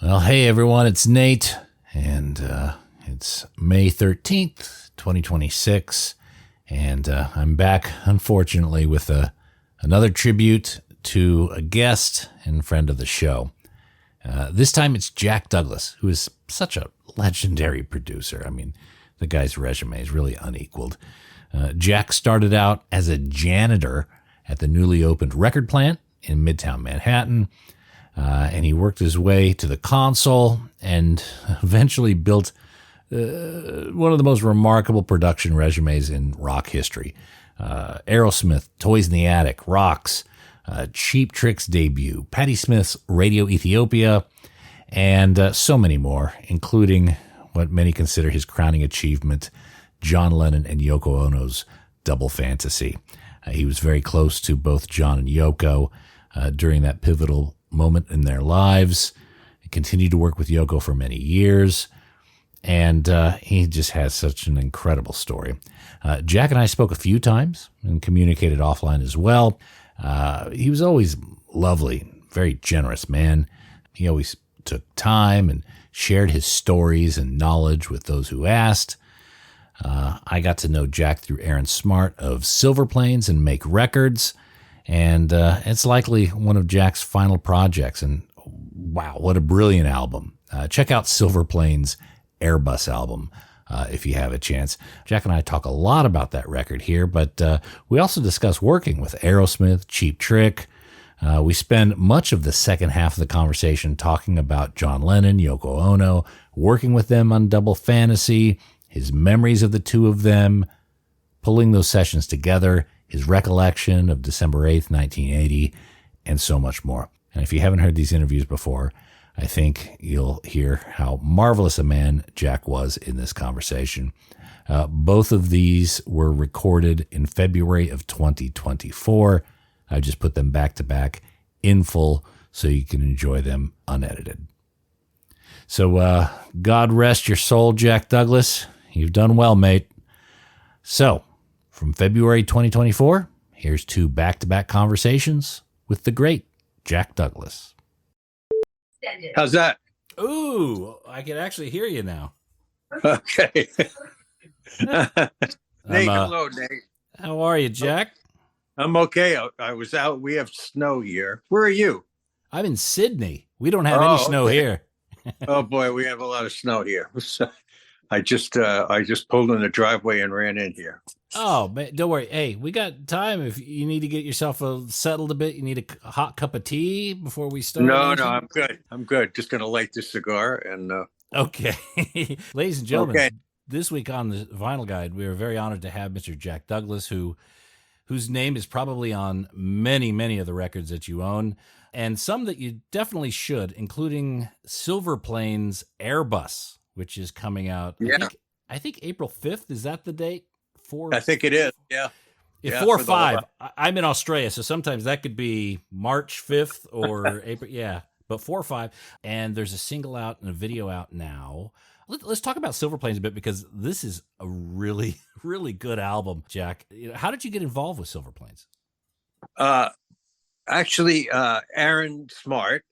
Well, hey everyone, it's Nate, and it's May 13th, 2026, and I'm back, unfortunately, with another tribute to a guest and friend of the show. This time it's Jack Douglas, who is such a legendary producer. I mean, the guy's resume is really unequaled. Jack started out as a janitor at the newly opened record plant in Midtown Manhattan, and he worked his way to the console and eventually built one of the most remarkable production resumes in rock history. Aerosmith, Toys in the Attic, Rocks, Cheap Trick's debut, Patti Smith's Radio Ethiopia, and so many more, including what many consider his crowning achievement, John Lennon and Yoko Ono's Double Fantasy. He was very close to both John and Yoko during that pivotal moment in their lives. He continued to work with Yoko for many years, and he just has such an incredible story. Jack and I spoke a few times and communicated offline as well. He was always lovely, very generous man. He always took time and shared his stories and knowledge with those who asked. I got to know Jack through Aaron Smart of Silverplanes and Make Records, and it's likely one of Jack's final projects. And wow, what a brilliant album. Check out Silverplanes Airbus album if you have a chance. Jack and I talk a lot about that record here, but we also discuss working with Aerosmith, Cheap Trick. We spend much of the second half of the conversation talking about John Lennon, Yoko Ono, working with them on Double Fantasy, his memories of the two of them, pulling those sessions together, his recollection of December 8th, 1980, and so much more. And if you haven't heard these interviews before, I think you'll hear how marvelous a man Jack was in this conversation. Both of these were recorded in February of 2024. I just put them back to back in full so you can enjoy them unedited. So God rest your soul, Jack Douglas. You've done well, mate. So from February 2024, here's two back-to-back conversations with the great Jack Douglas. How's that? Ooh, I can actually hear you now. Okay. Nate, hello, Nate. How are you, Jack? I'm okay. I was out. We have snow here. Where are you? I'm in Sydney. We don't have any snow here. Oh boy, we have a lot of snow here. I just pulled in the driveway and ran in here. Oh, man, don't worry. Hey, we got time. If you need to get yourself settled a bit, you need a hot cup of tea before we start. No, I'm good. I'm good. Just going to light this cigar and. Okay. Ladies and gentlemen, This week on the Vinyl Guide, we are very honored to have Mr. Jack Douglas, whose name is probably on many, many of the records that you own, and some that you definitely should, including Silverplanes Airbus, which is coming out. Yeah. I think April 5th. Is that the date? I think it is. Yeah. If 4 or 5, I'm in Australia, so sometimes that could be March 5th or April. Yeah, but 4 or 5. And there's a single out and a video out now. Let's talk about Silverplanes a bit, because this is a really, really good album, Jack. How did you get involved with Silverplanes? Actually, Aaron Smart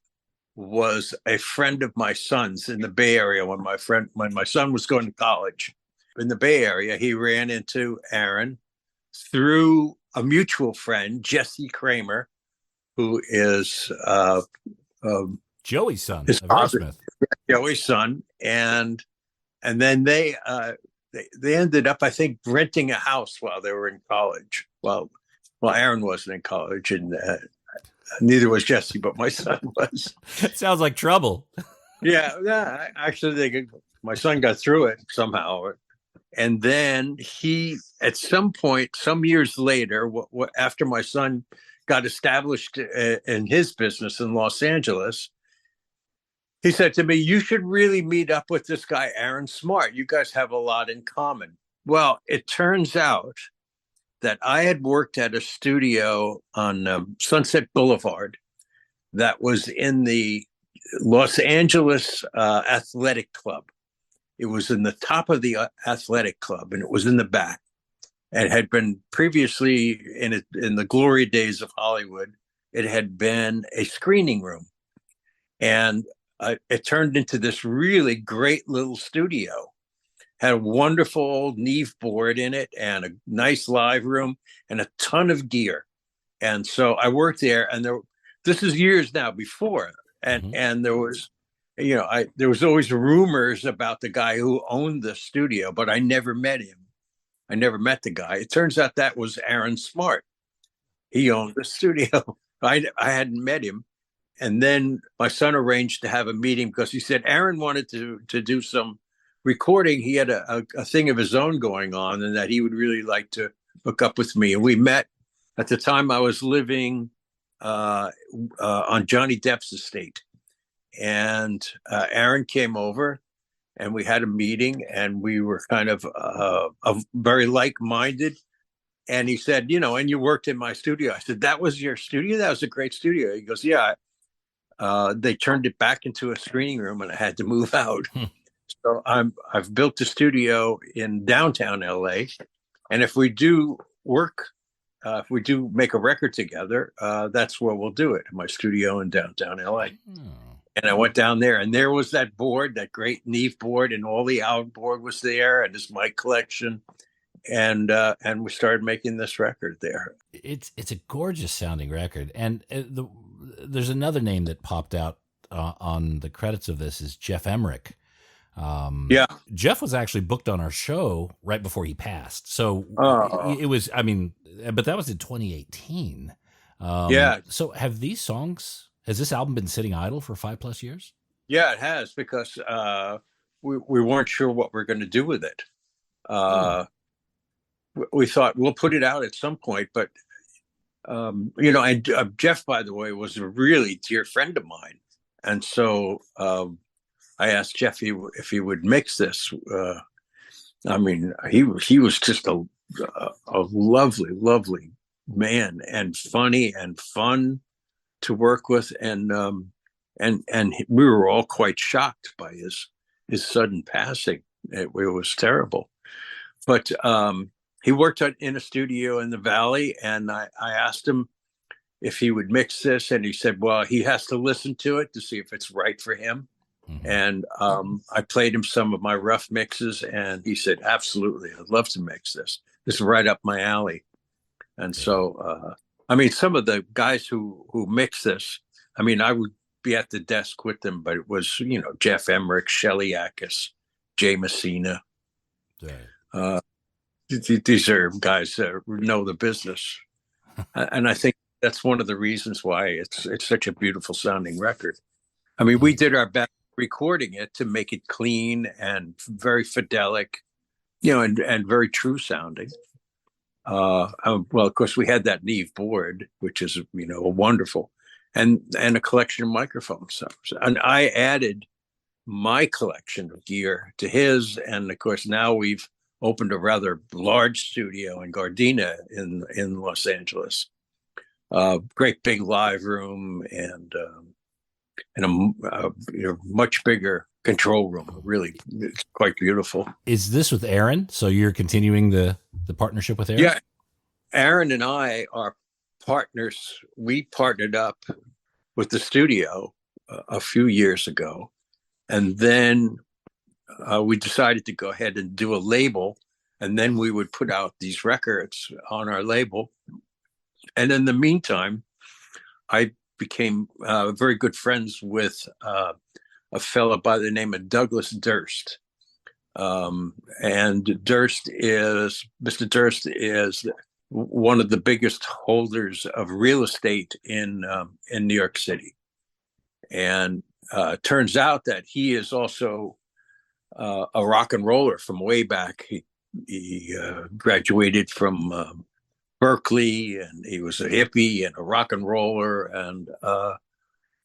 was a friend of my son's in the Bay Area when my son was going to college in the Bay Area. He ran into Aaron through a mutual friend, Jesse Kramer, who is Joey's son of Aerosmith. Joey's son, and then they ended up, I think, renting a house while they were in college. Well, Aaron wasn't in college, and neither was Jesse, but my son was. Sounds like trouble. Yeah. Actually, my son got through it somehow, and then he, at some point, some years later, after my son got established in his business in Los Angeles, he said to me, "You should really meet up with this guy, Aaron Smart. You guys have a lot in common." Well, it turns out that I had worked at a studio on Sunset Boulevard that was in the Los Angeles Athletic Club. It was in the top of the athletic club, and it was in the back. It had been previously, in the glory days of Hollywood, it had been a screening room. And it turned into this really great little studio. Had a wonderful old Neve board in it and a nice live room and a ton of gear. And so I worked there, and this is years now before, and there was, there was always rumors about the guy who owned the studio, but I never met him. I never met the guy. It turns out that was Aaron Smart. He owned the studio. I hadn't met him. And then my son arranged to have a meeting because he said Aaron wanted to do some recording. He had a thing of his own going on, and that he would really like to hook up with me. And we met. At the time, I was living on Johnny Depp's estate. And Aaron came over, and we had a meeting, and we were kind of very like-minded. And he said, and you worked in my studio. I said, that was your studio? That was a great studio. He goes, yeah. They turned it back into a screening room, and I had to move out. So I've built a studio in downtown LA. And if we do work, if we do make a record together, that's where we'll do it, in my studio in downtown LA. And I went down there, and there was that board, that great Neve board, and all the outboard was there, and his mic collection. And we started making this record there. It's a gorgeous sounding record. And there's another name that popped out on the credits of this is Jeff Emerick. Yeah. Jeff was actually booked on our show right before he passed. So it was, but that was in 2018. Yeah. So has this album been sitting idle for 5+ years? Yeah, it has, because we weren't sure what we're going to do with it. We thought we'll put it out at some point, but and Jeff, by the way, was a really dear friend of mine. And so I asked Jeff if he would mix this. He was just a lovely, lovely man, and funny and fun to work with. And we were all quite shocked by his sudden passing. It was terrible. But he worked in a studio in the Valley, and I asked him if he would mix this, and he said, well, he has to listen to it to see if it's right for him. And I played him some of my rough mixes, and he said, absolutely, I'd love to mix this. This is right up my alley. And so, some of the guys who mix this, I would be at the desk with them, but it was, Jeff Emerick, Shelly Akis, Jay Messina. Right. These are guys that know the business. And I think that's one of the reasons why it's such a beautiful sounding record. We did our best recording it to make it clean and very fidelic, and very true sounding. Well, of course, we had that Neve board, which is, wonderful, and a collection of microphones. And I added my collection of gear to his. And of course, now we've opened a rather large studio in Gardena in Los Angeles. Great big live room, and a much bigger control room. Really, it's quite beautiful. Is this with Aaron? So you're continuing the partnership with Aaron? Yeah, Aaron and I are partners. We partnered up with the studio a few years ago, and then we decided to go ahead and do a label, and then we would put out these records on our label. And in the meantime, I became very good friends with a fellow by the name of Douglas Durst. And Mr. Durst is one of the biggest holders of real estate in New York City. And turns out that he is also a rock and roller from way back. He graduated from Berkeley, and he was a hippie and a rock and roller,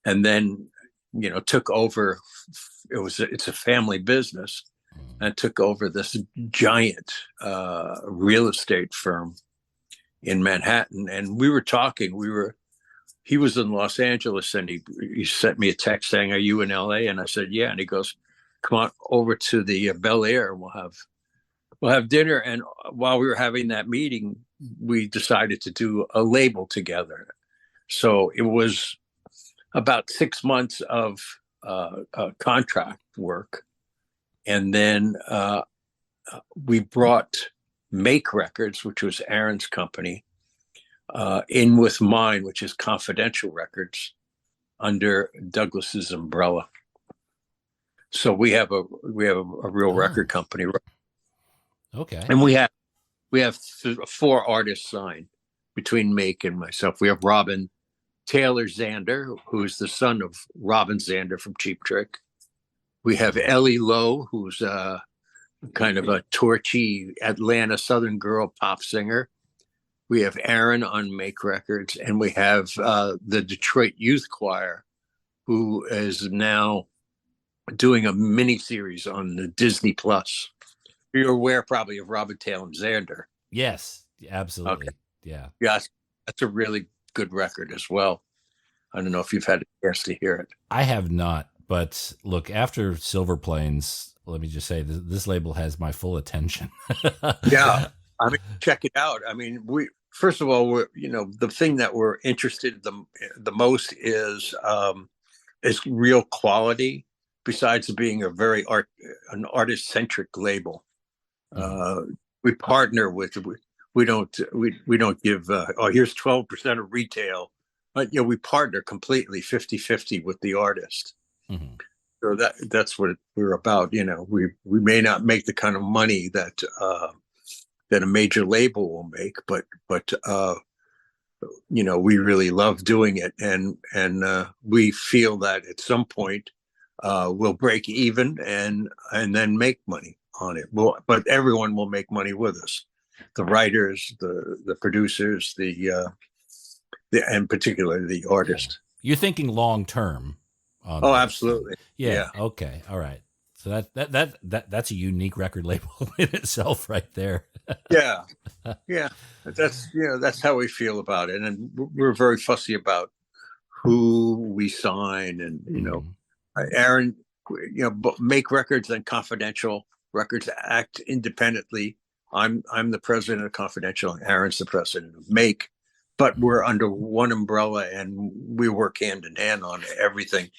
and then took over. It's a family business, and took over this giant real estate firm in Manhattan. And we were talking. He was in Los Angeles, and he sent me a text saying, "Are you in LA?" And I said, "Yeah." And he goes, "Come on over to the Bel Air, and we'll have dinner." And while we were having that meeting, we decided to do a label together. So it was about 6 months of contract work, and then we brought Make Records, which was Aaron's company, in with mine, which is Confidential Records, under Douglas's umbrella. So we have a real record company, Okay, and we have 4 artists signed between Make and myself. We have Robin Taylor Zander, who's the son of Robin Zander from Cheap Trick. We have Ellie Lowe, who's kind of a torchy Atlanta Southern girl pop singer. We have Aaron on Make Records, and we have the Detroit Youth Choir, who is now doing a mini series on the Disney Plus. You're aware probably of Robin Taylor Zander. yes, absolutely. Okay. Yeah, Yes, that's a really good record as well. I don't know if you've had a chance to hear it. I have not, but look, after Silverplanes, let me just say this label has my full attention. Yeah, I mean, check it out. I mean, first of all, the thing that we're interested the most is real quality. Besides being a very an artist centric label, we partner with. We don't give. Here's 12% of retail, but we partner completely 50-50 with the artist. Mm-hmm. So that's what we're about. We may not make the kind of money that a major label will make, but we really love doing it, and we feel that at some point we'll break even and then make money on it. But everyone will make money with us: the writers, the producers, and particularly the artist. You're thinking long term. Oh, absolutely. Yeah. Okay. All right. So that's a unique record label in itself, right there. Yeah. That's how we feel about it, and we're very fussy about who we sign, and Aaron, Make Records and Confidential Records act independently. I'm the president of Confidential, and Aaron's the president of Make, but we're under one umbrella, and we work hand in hand on everything.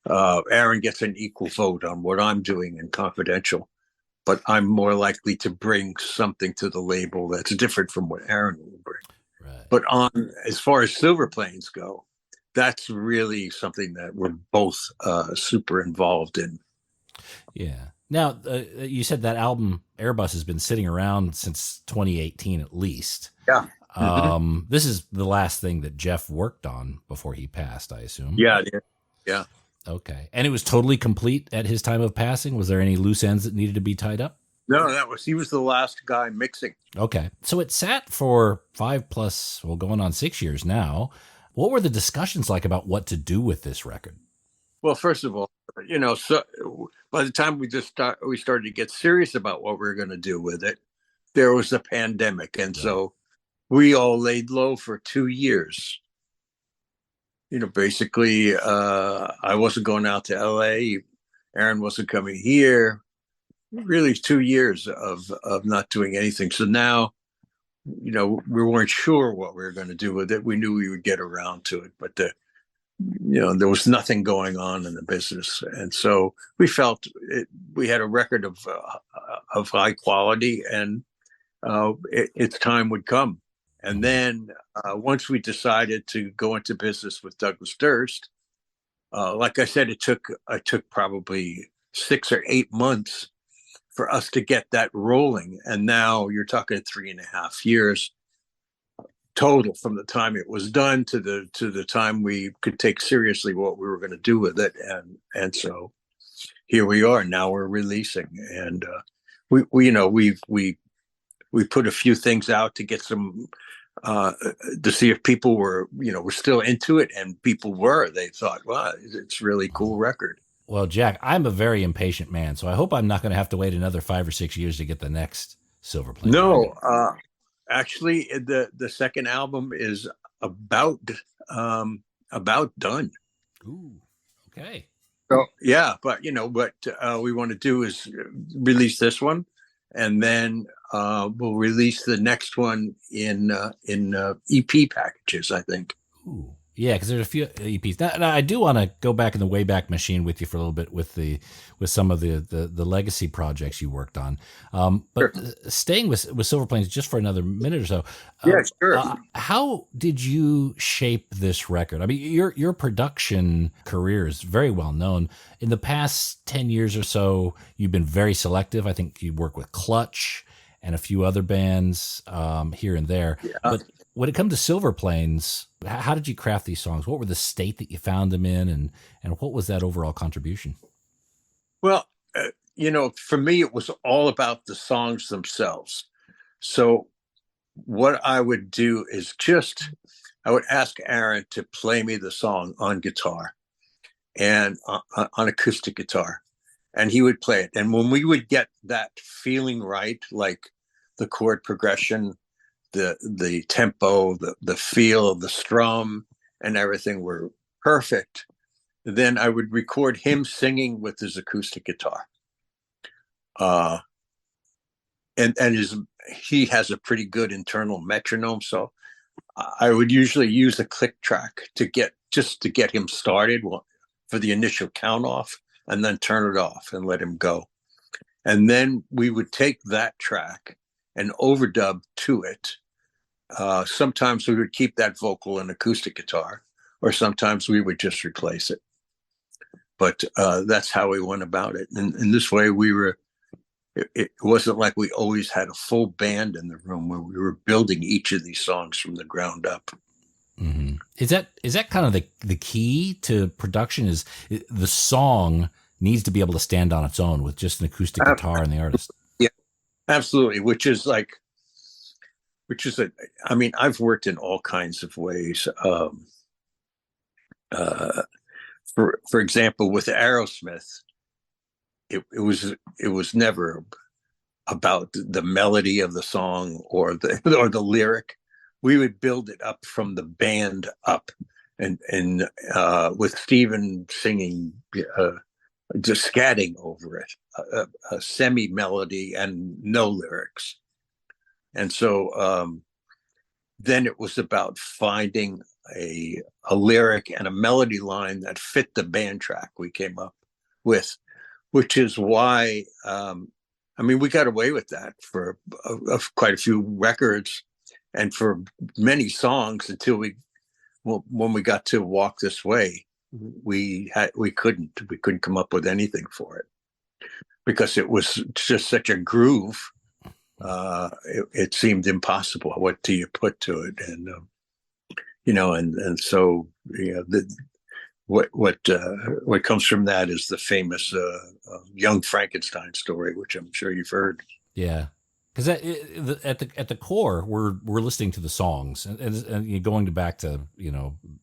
Aaron gets an equal vote on what I'm doing in Confidential, but I'm more likely to bring something to the label that's different from what Aaron will bring. Right. But as far as Silverplanes go, that's really something that we're both super involved in. Yeah. Now, you said that album Airbus has been sitting around since 2018 at least. Yeah. This is the last thing that Jeff worked on before he passed, I assume. Yeah. Yeah. Okay. And it was totally complete at his time of passing? Was there any loose ends that needed to be tied up? No, he was the last guy mixing. Okay. So it sat for 5+, going on 6 years now. What were the discussions like about what to do with this record? Well, first of all, so by the time we started to get serious about what we were going to do with it, there was a pandemic. And so we all laid low for 2 years. Basically, I wasn't going out to LA. Aaron wasn't coming here. Really 2 years of not doing anything. So now, we weren't sure what we were going to do with it. We knew we would get around to it, but there was nothing going on in the business. And so we felt we had a record of high quality, and its time would come. And then once we decided to go into business with Douglas Durst, like I said, it took probably 6 or 8 months for us to get that rolling. And now you're talking 3.5 years total from the time it was done to the time we could take seriously what we were going to do with it. And so here we are. Now we're releasing, and we put a few things out to get some to see if people were still into it, and people were. They thought, wow, it's a really cool record. Well, Jack, I'm a very impatient man, so I hope I'm not going to have to wait another 5 or 6 years to get the next Silverplanes. No, actually, the second album is about done. Ooh, okay. So yeah, but what we want to do is release this one, and then we'll release the next one in EP packages, I think. Ooh, Yeah, because there's a few EPs. Now, I do want to go back in the Wayback Machine with you for a little bit with some of the legacy projects you worked on. But Sure. staying with Silver Planes just for another minute or so, Yeah, sure. how did you shape this record? I mean, your production career is very well known. In the past 10 years or so, you've been very selective. I think you work with Clutch and a few other bands here and there. Yeah. But when it comes to Silver Planes, how did you craft these songs? What were the state that you found them in, and what was that overall contribution? Well, for me, it was all about the songs themselves. So what I would do is I would ask Aaron to play me the song on guitar and on acoustic guitar, and he would play it. And when we would get that feeling right, like the chord progression, the tempo, the feel of the strum, and everything were perfect, then I would record him singing with his acoustic guitar. And he has a pretty good internal metronome, so I would usually use a click track to get him started for the initial count off, and then turn it off and let him go. And then we would take that track and overdub to it. Sometimes we would keep that vocal and acoustic guitar, or sometimes we would just replace it. But that's how we went about it. And in this way, it wasn't like we always had a full band in the room, where we were building each of these songs from the ground up. Mm-hmm. Is that kind of the key to production? Is the song needs to be able to stand on its own with just an acoustic guitar and the artist? Yeah, absolutely. I mean, I've worked in all kinds of ways. For example, with Aerosmith, it was never about the melody of the song or the lyric. We would build it up from the band up, and with Stephen singing, just scatting over it, a semi melody and no lyrics. And so then it was about finding a lyric and a melody line that fit the band track we came up with, which is why, we got away with that for quite a few records and for many songs until when we got to Walk This Way, we couldn't come up with anything for it because it was just such a groove. It seemed impossible. What do you put to it? And so what comes from that is the famous Young Frankenstein story, which I'm sure you've heard. Yeah, because at the core, we're listening to the songs and going back to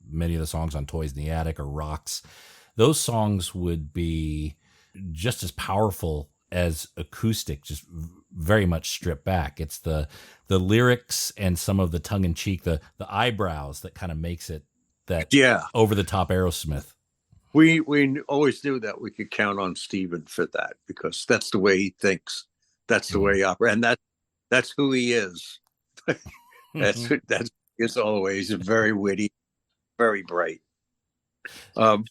many of the songs on Toys in the Attic or Rocks. Those songs would be just as powerful as acoustic, just very much stripped back. It's the lyrics and some of the tongue in cheek, the eyebrows that kind of makes it that over the top Aerosmith. We always knew that we could count on Stephen for that because that's the way he thinks. That's the way he operates, and that's who he is. that's his always very witty, very bright. But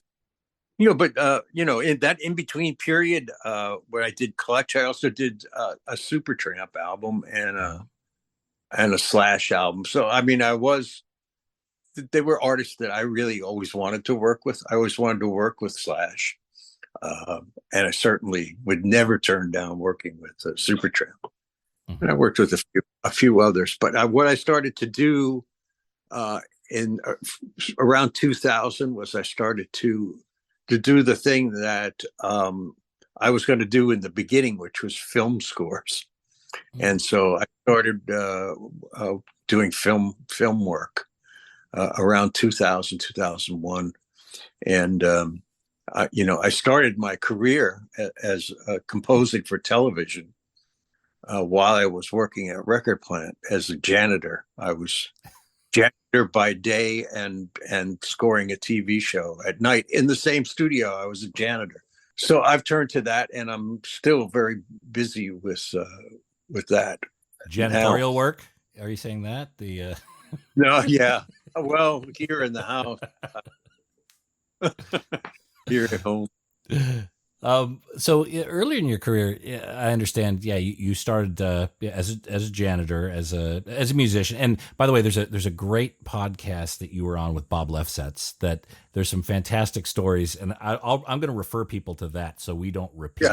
in that in between period where I did Clutch, I also did a Supertramp album and a Slash album. So they were artists that I really always wanted to work with. I always wanted to work with Slash, and I certainly would never turn down working with Supertramp. Mm-hmm. And I worked with a few others, but what I started to do in around 2000 was I started to do the thing that I was going to do in the beginning, which was film scores. Mm-hmm. And so I started doing film work around 2000, 2001. And, I started my career as composing for television while I was working at a record plant as a janitor. I was janitor by day and scoring a TV show at night in the same studio. I was a janitor. So I've turned to that, and I'm still very busy with that. Janitorial work? Are you saying that? No, yeah. Well, here in the house, here at home. So earlier in your career, I understand. Yeah, you started as a janitor, as a musician. And by the way, there's a great podcast that you were on with Bob Lefsetz. That there's some fantastic stories, and I'm going to refer people to that so we don't repeat.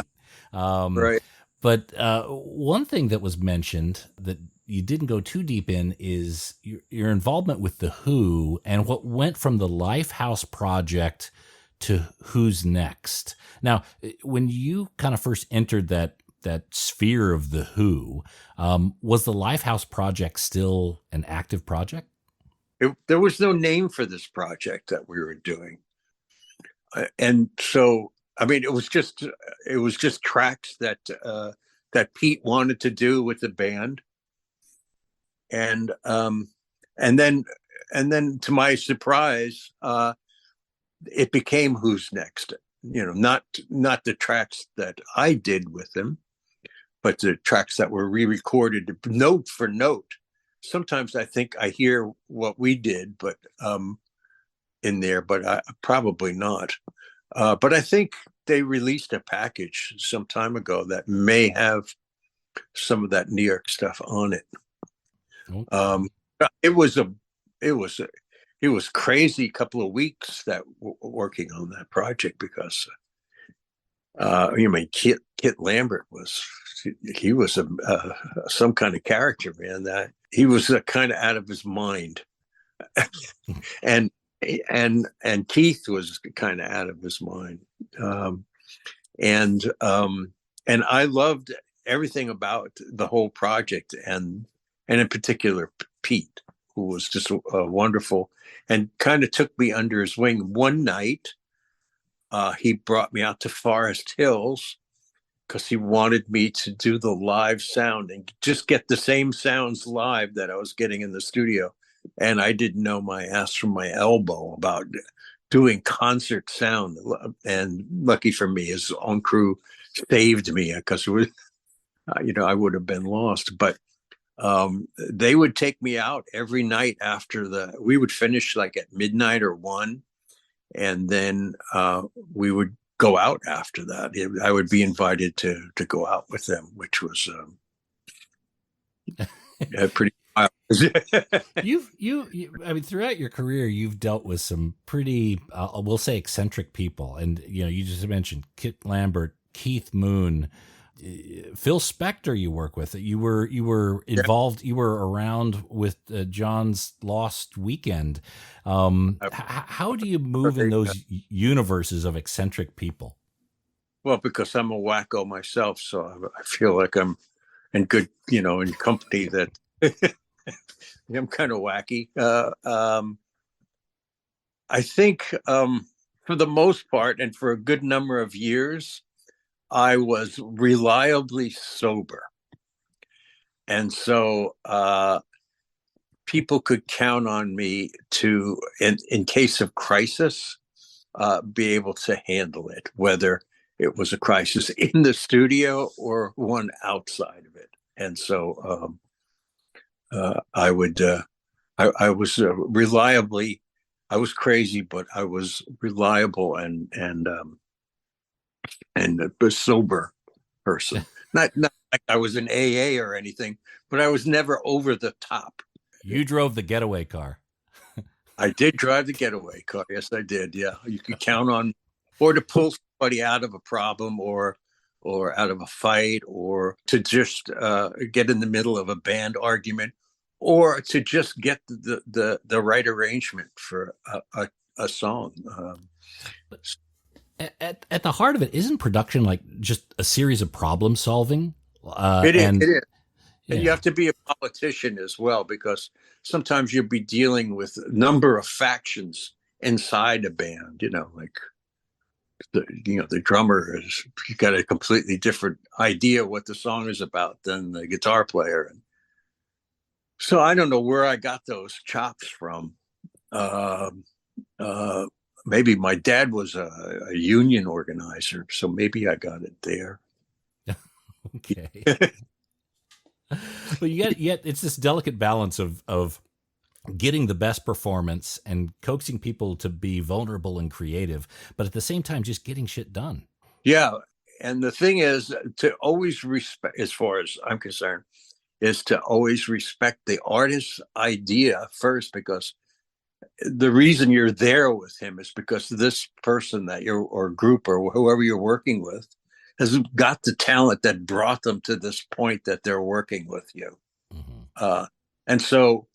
Yeah, right. But one thing that was mentioned that you didn't go too deep in is your involvement with the Who and what went from the Lifehouse Project to Who's Next. Now, when you kind of first entered that sphere of the Who, was the Lifehouse Project still an active project? There was no name for this project that we were doing, and so I mean, it was just tracks that Pete wanted to do with the band, and then to my surprise, it became Who's Next. You know, not the tracks that I did with him, but the tracks that were re-recorded note for note. Sometimes I think I hear what we did, but in there, but probably not. But I think they released a package some time ago that may have some of that New York stuff on it. Okay. It was crazy couple of weeks that working on that project because Kit Lambert was some kind of character, man. That he was kind of out of his mind, and Keith was kind of out of his mind, and I loved everything about the whole project, and in particular Pete, who was just wonderful and kind of took me under his wing. One night, he brought me out to Forest Hills because he wanted me to do the live sound and just get the same sounds live that I was getting in the studio. And I didn't know my ass from my elbow about doing concert sound. And lucky for me, his own crew saved me because it was, I would have been lost. But they would take me out every night after we would finish like at midnight or 1. And then we would go out after that. I would be invited to go out with them, which was pretty wild. I mean, throughout your career, you've dealt with some pretty, we'll say, eccentric people. And, you just mentioned Kit Lambert, Keith Moon, Phil Spector you work with. You were involved, you were around with John's Lost Weekend. How do you move in those universes of eccentric people? Well, because I'm a wacko myself, so I feel like I'm in good, in company that I'm kind of wacky. I think for the most part, and for a good number of years, I was reliably sober. And so people could count on me to, in case of crisis, be able to handle it, whether it was a crisis in the studio or one outside of it. And so I was reliably, I was crazy, but I was reliable and a sober person. Not like I was an AA or anything, but I was never over the top. You drove the getaway car. I did drive the getaway car. Yes, I did. Yeah, you could count on, or to pull somebody out of a problem, or out of a fight, or to just get in the middle of a band argument, or to just get the right arrangement for a song. At the heart of it, isn't production like just a series of problem solving? It is. Yeah. And you have to be a politician as well, because sometimes you'll be dealing with a number of factions inside a band. Like the drummer is, you got a completely different idea what the song is about than the guitar player. And so I don't know where I got those chops from. Maybe my dad was a union organizer, so maybe I got it there. Okay. But yet it's this delicate balance of getting the best performance and coaxing people to be vulnerable and creative, but at the same time, just getting shit done. Yeah. And the thing is to always respect, as far as I'm concerned, is to always respect the artist's idea first, because the reason you're there with him is because this person that you're, or group or whoever you're working with, has got the talent that brought them to this point that they're working with you. And so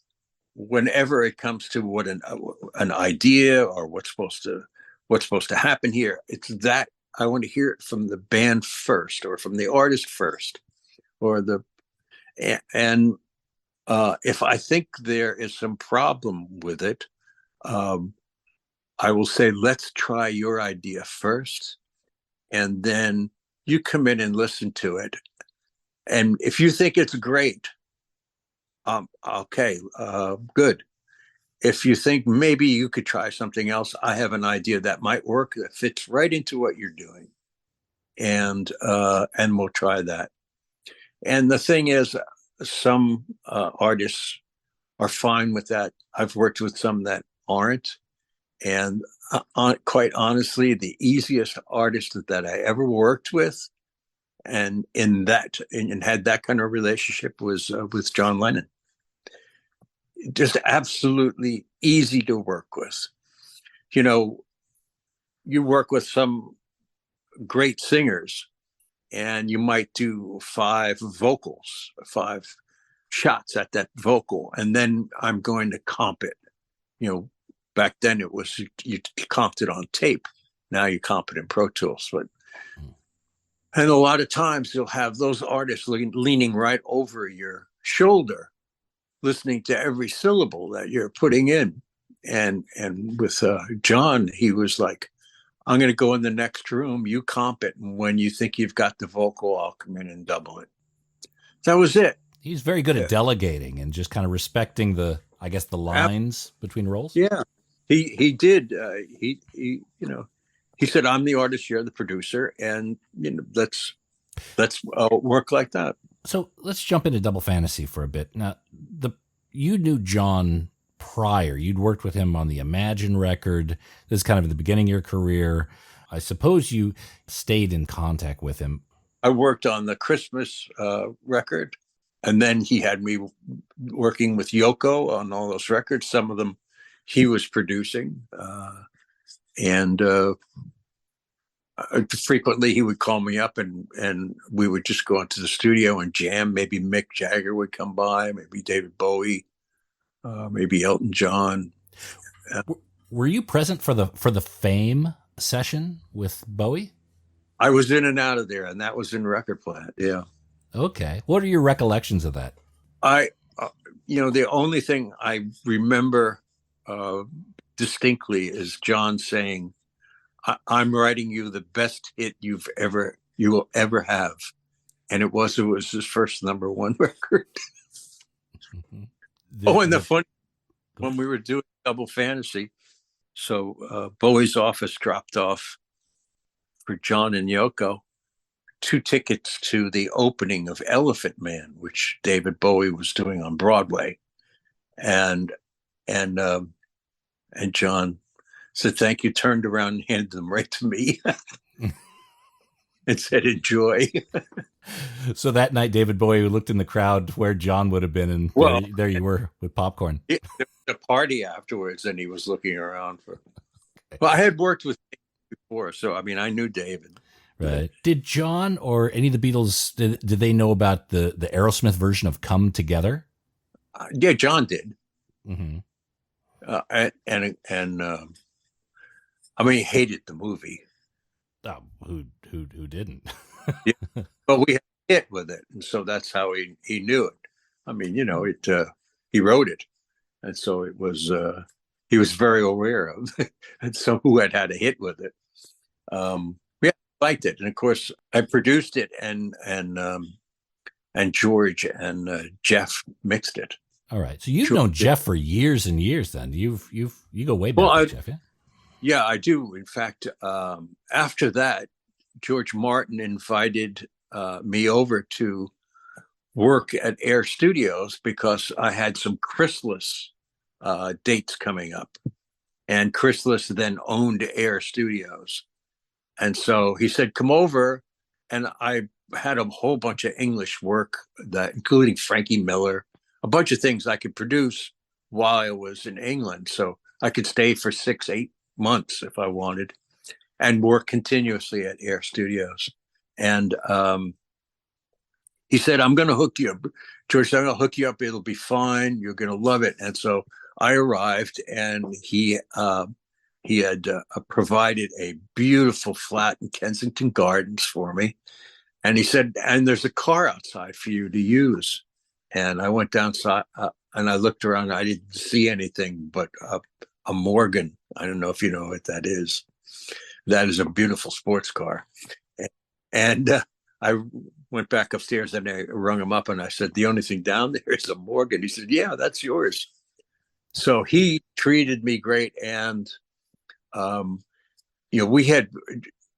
whenever it comes to what an idea or what's supposed to happen here, it's that I want to hear it from the band first, or from the artist first, or and if I think there is some problem with it, I will say, let's try your idea first, and then you come in and listen to it. And if you think it's great, okay, good. If you think maybe you could try something else, I have an idea that might work, that fits right into what you're doing, and we'll try that. And the thing is, some artists are fine with that. I've worked with some that aren't, and quite honestly, the easiest artist that I ever worked with, and had that kind of relationship, was with John Lennon. Just absolutely easy to work with. You know, you work with some great singers, and you might do 5 shots at that vocal, and then I'm going to comp it. You know, back then it was you comped it on tape. Now you comp it in Pro Tools. And a lot of times you'll have those artists leaning right over your shoulder, listening to every syllable that you're putting in. And with John, he was like, I'm going to go in the next room, you comp it, and when you think you've got the vocal, I'll come in and double it. That was it. He's very good at delegating and just kind of respecting the lines between roles. Yeah, he did. He said, I'm the artist, you're the producer, and let's work like that. So let's jump into Double Fantasy for a bit. Now, you knew John prior. You'd worked with him on the Imagine record. This is kind of the beginning of your career. I suppose you stayed in contact with him. I worked on the Christmas record, and then he had me working with Yoko on all those records. Some of them he was producing, and frequently he would call me up, and we would just go into the studio and jam. Maybe Mick Jagger would come by, maybe David Bowie, maybe Elton John. Were you present for the Fame session with Bowie? I was in and out of there, and that was in Record Plant. Yeah. Okay. What are your recollections of that? The only thing I remember distinctly is John saying, I'm writing you the best hit you will ever have. And it was his first #1 record. When we were doing Double Fantasy, so Bowie's office dropped off for John and Yoko 2 tickets to the opening of Elephant Man, which David Bowie was doing on Broadway. And John said, thank you, turned around and handed them right to me and said, enjoy. So that night, David Bowie looked in the crowd where John would have been, and there you were with popcorn. There was a party afterwards, and he was looking around for. Well, I had worked with him before, so I mean, I knew David. Right. Did John or any of the Beatles, did they know about the Aerosmith version of "Come Together"? Yeah, John did. Mm-hmm. I mean, he hated the movie. Oh, who didn't? Yeah, but we had a hit with it, and so that's how he knew it. I mean, he wrote it, and so it was. He was very aware of it, and so who had a hit with it. Yeah, I liked it, and of course, I produced it, and George and Jeff mixed it. All right, so you've known Jeff for years and years. Then you go way back with Jeff, yeah. Yeah, I do. In fact, after that, George Martin invited me over to work at Air Studios because I had some chrysalis dates coming up. And Chrysalis then owned Air Studios. And so he said, come over. And I had a whole bunch of English work, that including Frankie Miller, a bunch of things I could produce while I was in England. So I could stay for 6-8 months if I wanted and work continuously at Air Studios. And he said, I'm going to hook you up. George, I'm going to hook you up. It'll be fine. You're going to love it. And so I arrived, and he had provided a beautiful flat in Kensington Gardens for me. And he said, and there's a car outside for you to use. And I went downside and I looked around. I didn't see anything but a Morgan. I don't know if you know what that is. That is a beautiful sports car. And I went back upstairs and I rung him up and I said, the only thing down there is a Morgan. He said, yeah, that's yours. So he treated me great. And, we had,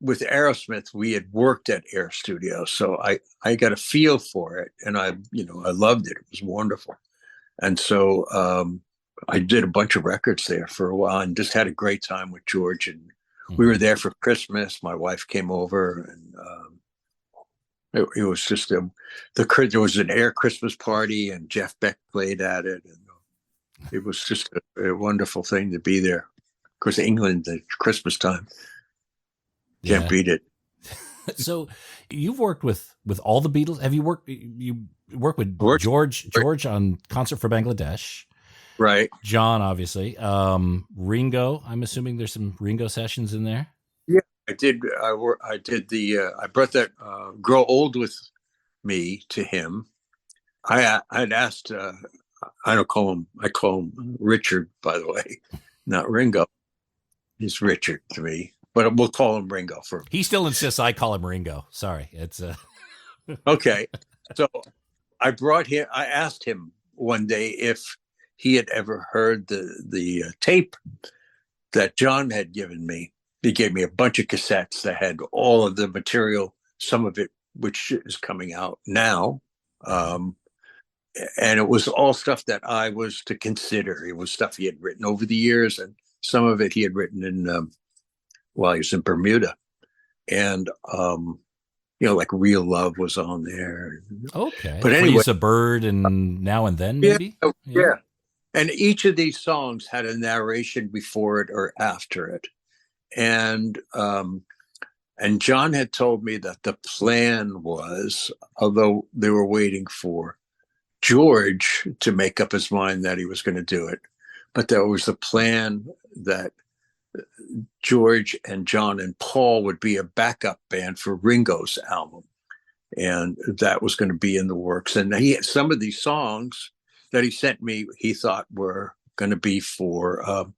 with Aerosmith, we had worked at Air Studios. So I got a feel for it, and I loved it. It was wonderful. And so I did a bunch of records there for a while and just had a great time with George. And we were there for Christmas. My wife came over, and it was just there was an Air Christmas party, and Jeff Beck played at it. And it was just a wonderful thing to be there. Of course, England at Christmas time. Can't beat it. So you've worked with all the Beatles. Have you worked with George on Concert for Bangladesh? Right. John, obviously. Ringo, I'm assuming there's some Ringo sessions in there. Yeah, I did. I did I brought that Grow Old With Me to him. I'd asked, I call him Richard, by the way, not Ringo. He's Richard to me. But we'll call him Ringo for. He still insists I call him Ringo. Sorry, it's Okay. So I asked him one day if he had ever heard the tape that John had given me. He gave me a bunch of cassettes that had all of the material, some of it which is coming out now, and it was all stuff that I was to consider. It was stuff he had written over the years, and some of it he had written in. While he was in Bermuda, and like Real Love was on there. Okay, but anyway, Freeze a Bird and Now and Then, maybe. Yeah. And each of these songs had a narration before it or after it, and John had told me that the plan was, although they were waiting for George to make up his mind that he was going to do it, but there was a plan that George and John and Paul would be a backup band for Ringo's album. And that was going to be in the works. And some of these songs that he sent me, he thought were going to be for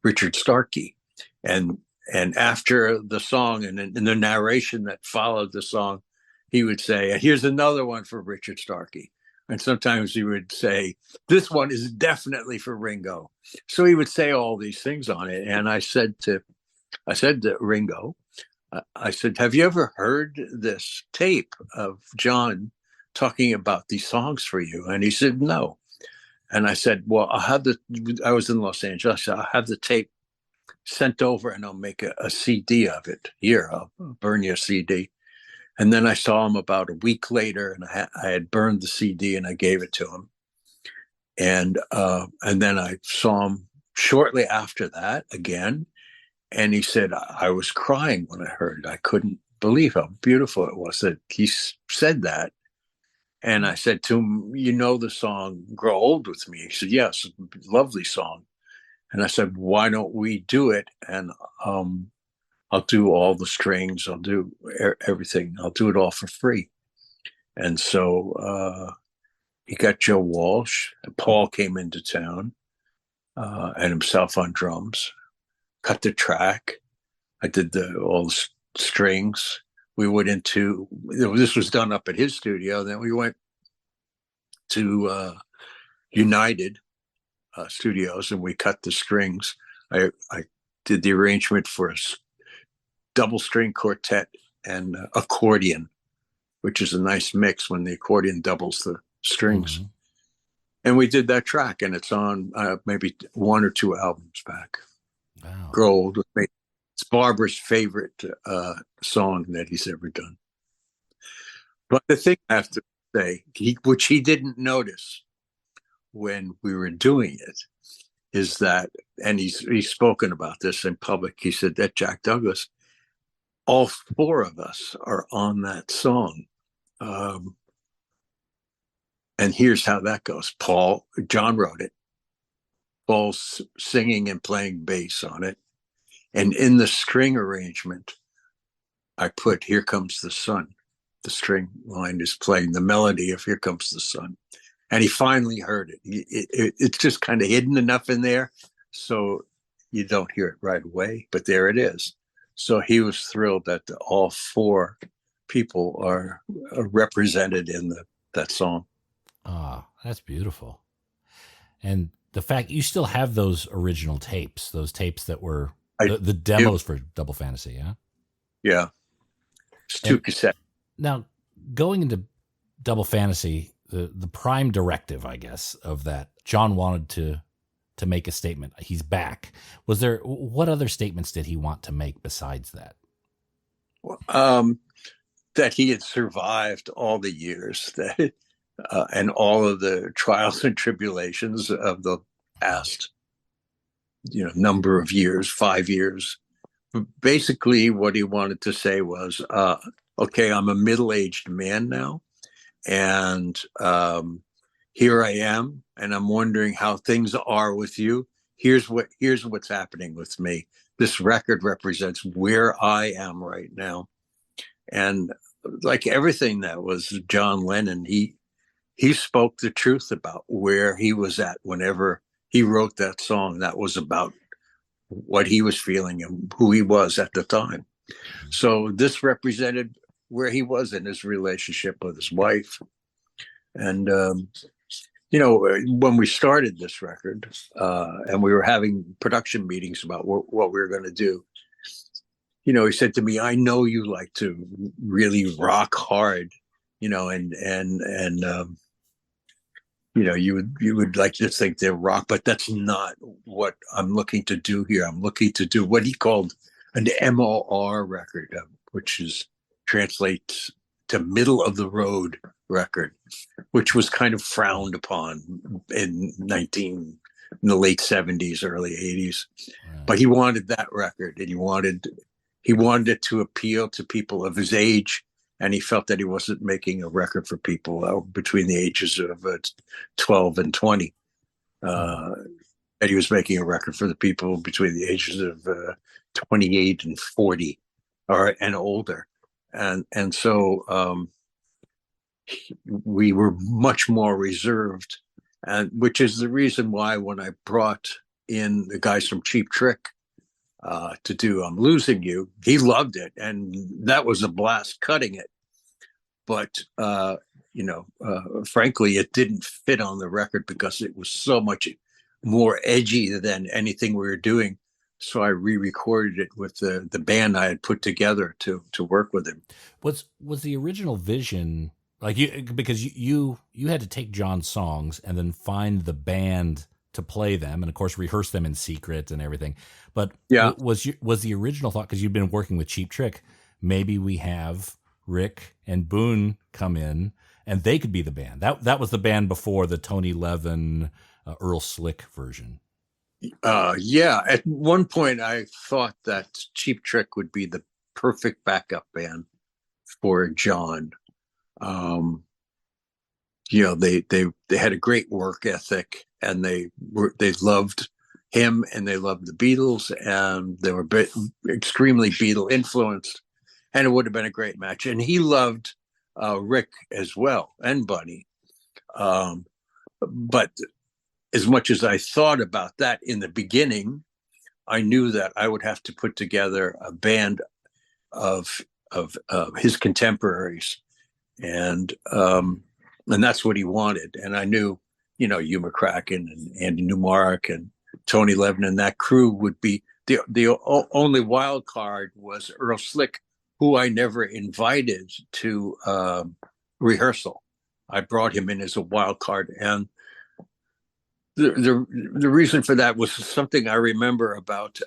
Richard Starkey. And after the song and in the narration that followed the song, he would say, here's another one for Richard Starkey. And sometimes he would say, this one is definitely for Ringo. So he would say all these things on it. And I said to Ringo, I said, have you ever heard this tape of John talking about these songs for you? And he said, no. And I said, well, I was in Los Angeles. I'll have the tape sent over and I'll make a CD of it. Here, I'll burn you a CD. And then I saw him about a week later, and I had burned the CD and I gave it to him. And then I saw him shortly after that again. And he said, I was crying when I heard it. I couldn't believe how beautiful it was that he said that. And I said to him, you know the song Grow Old With Me? He said, yes, lovely song. And I said, why don't we do it? And I'll do all the strings. I'll do everything. I'll do it all for free. And so he got Joe Walsh. And Paul came into town and himself on drums. Cut the track. I did all the strings. We went into, this was done up at his studio. Then we went to United Studios and we cut the strings. I did the arrangement for a double string quartet and accordion, which is a nice mix when the accordion doubles the strings. And we did that track, and it's on maybe one or two albums back. Wow. Grow Old with Me. It's Barbara's favorite song that he's ever done. But the thing I have to say, which he didn't notice when we were doing it, is that, and he's spoken about this in public. He said that Jack Douglas, all four of us are on that song. And here's how that goes. John wrote it. Paul's singing and playing bass on it. And in the string arrangement, I put Here Comes the Sun. The string line is playing the melody of Here Comes the Sun. And he finally heard it. It's just kind of hidden enough in there, so you don't hear it right away, but there it is. So he was thrilled that all four people are represented in that song. Ah, that's beautiful. And the fact you still have those original tapes, those tapes that were the demos for Double Fantasy, yeah? Yeah. It's two cassettes. Now, going into Double Fantasy, the prime directive, I guess, of that, John wanted to make a statement. He's back. What other statements did he want to make besides that? That he had survived all the years that and all of the trials and tribulations of the past, number of years, 5 years. Basically, what he wanted to say was, okay, I'm a middle-aged man now, and here I am, and I'm wondering how things are with you. Here's what's happening with me. This record represents where I am right now. And like everything that was John Lennon, he spoke the truth about where he was at whenever he wrote that song. That was about what he was feeling and who he was at the time. So this represented where he was in his relationship with his wife. And, when we started this record and we were having production meetings about what we were going to do, he said to me, I know you like to really rock hard, and you would like to think they're rock, but that's not what I'm looking to do here. I'm looking to do what he called an MOR record, which translates to middle of the road record, which was kind of frowned upon in the late 70s, early 80s. Right. But he wanted that record, and he wanted it to appeal to people of his age. And he felt that he wasn't making a record for people between the ages of 12 and 20. And he was making a record for the people between the ages of 28 and 40 and older. And so we were much more reserved, and which is the reason why when I brought in the guys from Cheap Trick to do I'm Losing You, he loved it, and that was a blast cutting it. But frankly, it didn't fit on the record because it was so much more edgy than anything we were doing. So I re-recorded it with the band I had put together to work with him. Was the original vision like because you had to take John's songs and then find the band to play them, and of course rehearse them in secret and everything. But yeah, was the original thought, because you've been working with Cheap Trick, maybe we have Rick and Boone come in and they could be the band. That was the band before the Tony Levin, Earl Slick version. Yeah, at one point I thought that Cheap Trick would be the perfect backup band for John. They had a great work ethic, and they loved him, and they loved the Beatles, and they were extremely Beatle influenced, and it would have been a great match. And he loved Rick as well, and Bunny. But as much as I thought about that in the beginning, I knew that I would have to put together a band of his contemporaries, and that's what he wanted. And I knew, Hugh McCracken and Andy Newmark and Tony Levin and that crew would be the only wild card was Earl Slick, who I never invited to rehearsal. I brought him in as a wild card, and the reason for that was something I remember about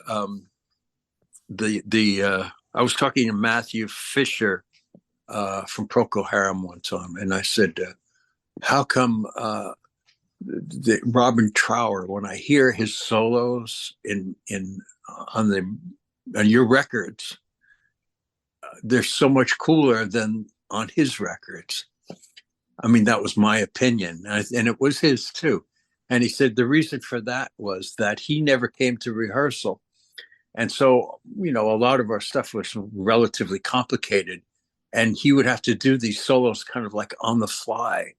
the I was talking to Matthew Fisher from Procol Harum one time, and I said, "How come Robin Trower, when I hear his solos on your records, they're so much cooler than on his records?" I mean, that was my opinion, and it was his too. And he said the reason for that was that he never came to rehearsal. And so, a lot of our stuff was relatively complicated. And he would have to do these solos kind of like on the fly.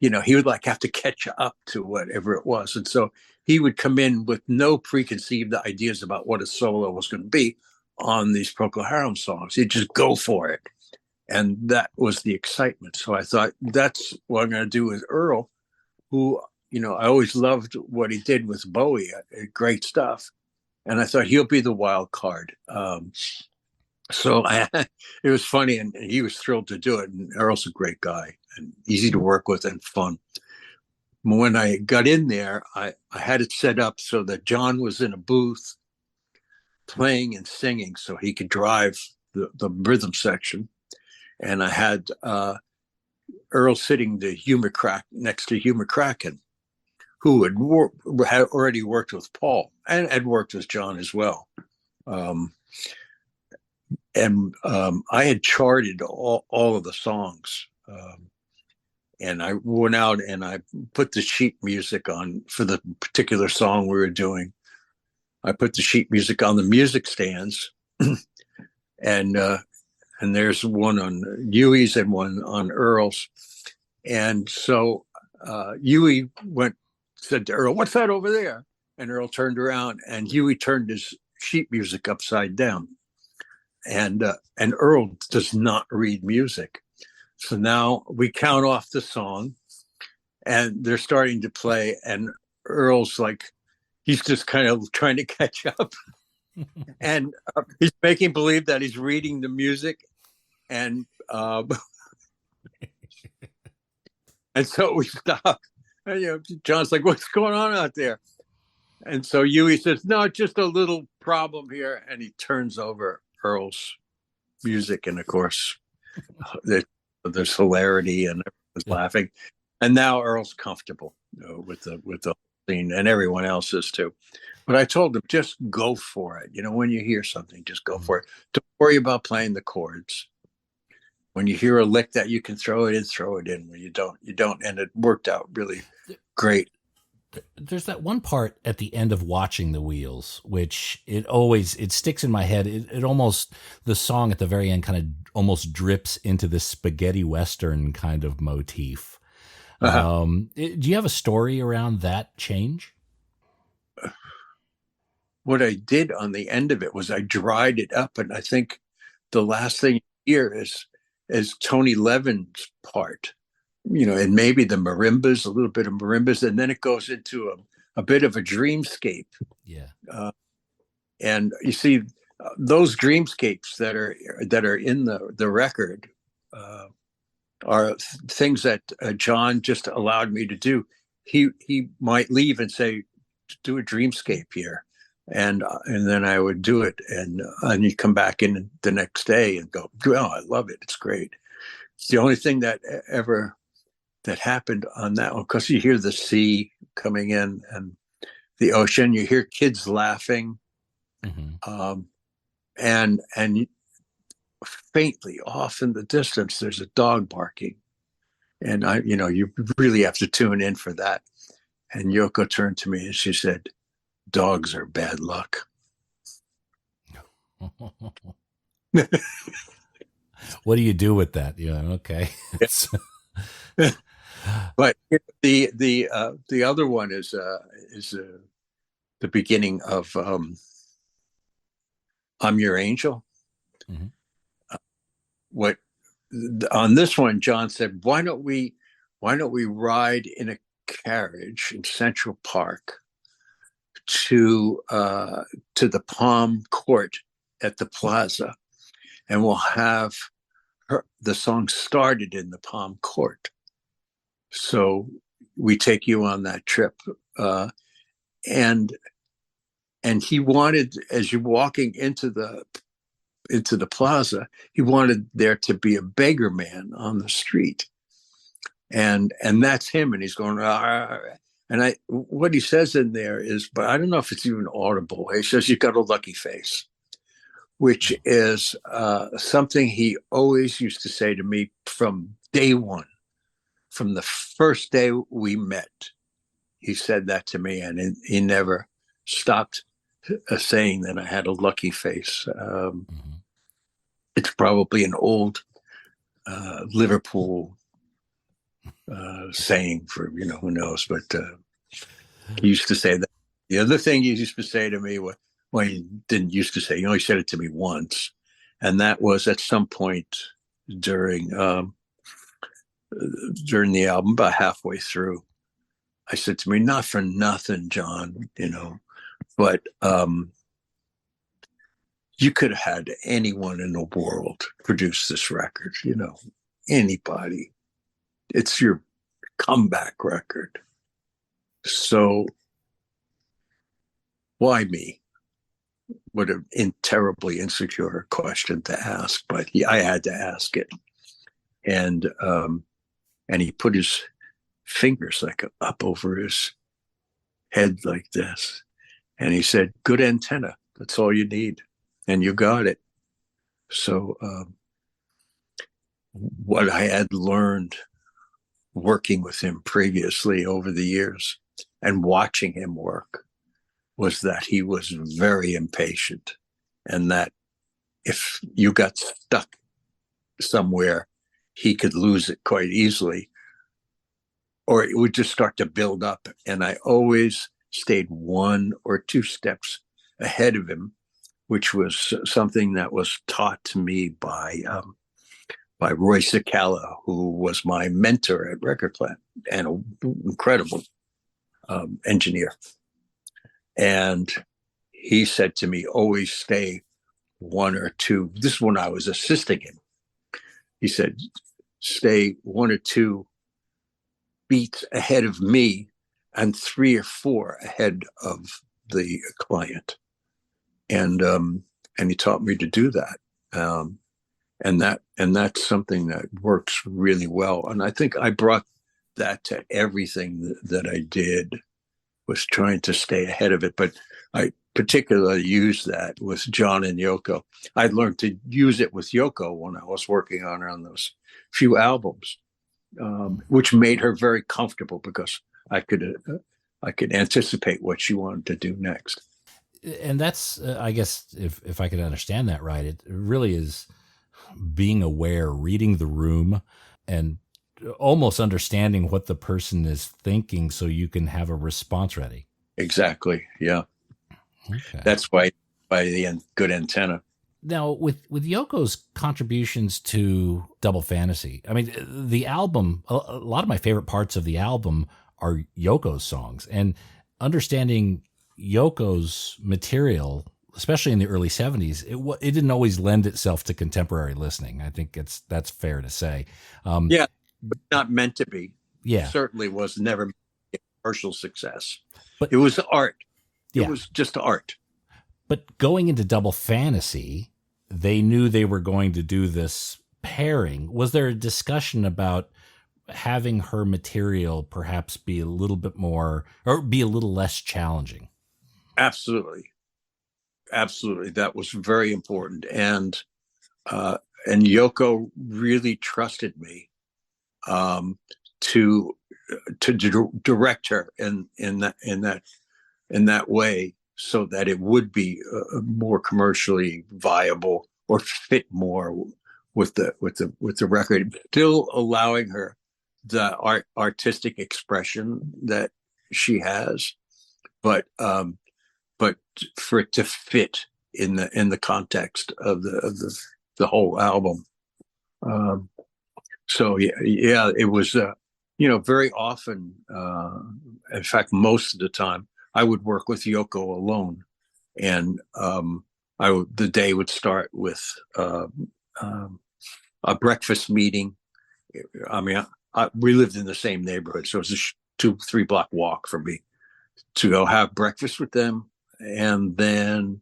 He would like have to catch up to whatever it was. And so he would come in with no preconceived ideas about what a solo was going to be on these Procol Harum songs. He'd just go for it. And that was the excitement. So I thought, that's what I'm going to do with Earl, who, I always loved what he did with Bowie, great stuff. And I thought he'll be the wild card. So it was funny, and he was thrilled to do it. And Earl's a great guy and easy to work with and fun. When I got in there, I had it set up so that John was in a booth playing and singing so he could drive the rhythm section. And I had Earl sitting next to Hugh McCracken, who had already worked with Paul and had worked with John as well. I had charted all of the songs. And I went out and I put the sheet music on for the particular song we were doing. I put the sheet music on the music stands. And there's one on Huey's and one on Earl's. And so Huey said to Earl, "What's that over there?" And Earl turned around, and Huey turned his sheet music upside down. And Earl does not read music. So now we count off the song, and they're starting to play, and Earl's like, he's just kind of trying to catch up. And he's making believe that he's reading the music. And and so we stop. And, John's like, "What's going on out there?" And so Huey says, "No, just a little problem here." And he turns over Earl's music. And of course, there's hilarity and everyone's laughing. And now Earl's comfortable with the scene, and everyone else is too. But I told him, just go for it. When you hear something, just go for it. Don't worry about playing the chords. When you hear a lick that you can throw it in. When you don't. And it worked out really great. There's that one part at the end of Watching the Wheels, which it sticks in my head. It almost, the song at the very end kind of almost drips into this spaghetti Western kind of motif. Uh-huh. Do you have a story around that change? What I did on the end of it was I dried it up, and I think the last thing you hear is Tony Levin's part, and maybe the marimbas, a little bit of marimbas, and then it goes into a bit of a dreamscape. Yeah. And you see those dreamscapes that are in the record are things that John just allowed me to do. He might leave and say, "Do a dreamscape here." And then I would do it, and you come back in the next day and go, "Oh, I love it. It's great." It's the only thing that happened on that one, because you hear the sea coming in and the ocean. You hear kids laughing, and faintly off in the distance, there's a dog barking, and you really have to tune in for that. And Yoko turned to me and she said, "Dogs are bad luck." What do you do with that? Okay. But the other one is the beginning of "I'm Your Angel." Mm-hmm. On this one, John said, why don't we ride in a carriage in Central Park to the Palm Court at the Plaza, and we'll have the song started in the Palm Court. So we take you on that trip. And he wanted, as you're walking into the plaza, he wanted there to be a beggar man on the street. And that's him. And he's going, and what he says in there is, but I don't know if it's even audible. He says, "You got a lucky face," which is something he always used to say to me from day one, from the first day we met. He said that to me, and he never stopped saying that I had a lucky face. It's probably an old Liverpool saying for, who knows, but he used to say that. The other thing he used to say to me, well, he didn't used to say, he only said it to me once, and that was at some point during the album, about halfway through, I said to me, "Not for nothing, John, but you could have had anyone in the world produce this record, anybody. It's your comeback record. So why me?" What a terribly insecure question to ask, but I had to ask it. And he put his fingers like up over his head like this. And he said, "Good antenna. That's all you need. And you got it." So what I had learned working with him previously over the years and watching him work was that he was very impatient, and that if you got stuck somewhere, he could lose it quite easily, or it would just start to build up. And I always stayed 1 or 2 steps ahead of him, which was something that was taught to me by Roy Cicala, who was my mentor at Record Plant and an incredible engineer. And he said to me, "Always stay 1 or 2." This is when I was assisting him. He said, "Stay 1 or 2 beats ahead of me and 3 or 4 ahead of the client." And he taught me to do that. And that's something that works really well. And I think I brought that to everything that I did, was trying to stay ahead of it. But I particularly used that with John and Yoko. I learned to use it with Yoko when I was working on those few albums, which made her very comfortable because I could anticipate what she wanted to do next. And that's, I guess, if I could understand that right, it really is being aware, reading the room, and almost understanding what the person is thinking so you can have a response ready. Exactly. Yeah. Okay. That's why the good antenna. Now, with Yoko's contributions to Double Fantasy, I mean, the album, a lot of my favorite parts of the album are Yoko's songs, and understanding Yoko's material, especially in the early 70s, it didn't always lend itself to contemporary listening. I think that's fair to say. Yeah, but not meant to be. Yeah. It certainly was never a commercial success. But it was art. It Yeah. was just art. But going into Double Fantasy, they knew they were going to do this pairing. Was there a discussion about having her material perhaps be a little bit more, or be a little less challenging? Absolutely. Absolutely. That was very important. And Yoko really trusted me to direct her in that way, so that it would be more commercially viable or fit more with the record, still allowing her the artistic expression that she has, but for it to fit in the context of the whole album. So yeah, it was very often, in fact, most of the time, I would work with Yoko alone, and the day would start with a breakfast meeting. I mean, we lived in the same neighborhood, so it was 2-3 block walk from me, to go have breakfast with them and then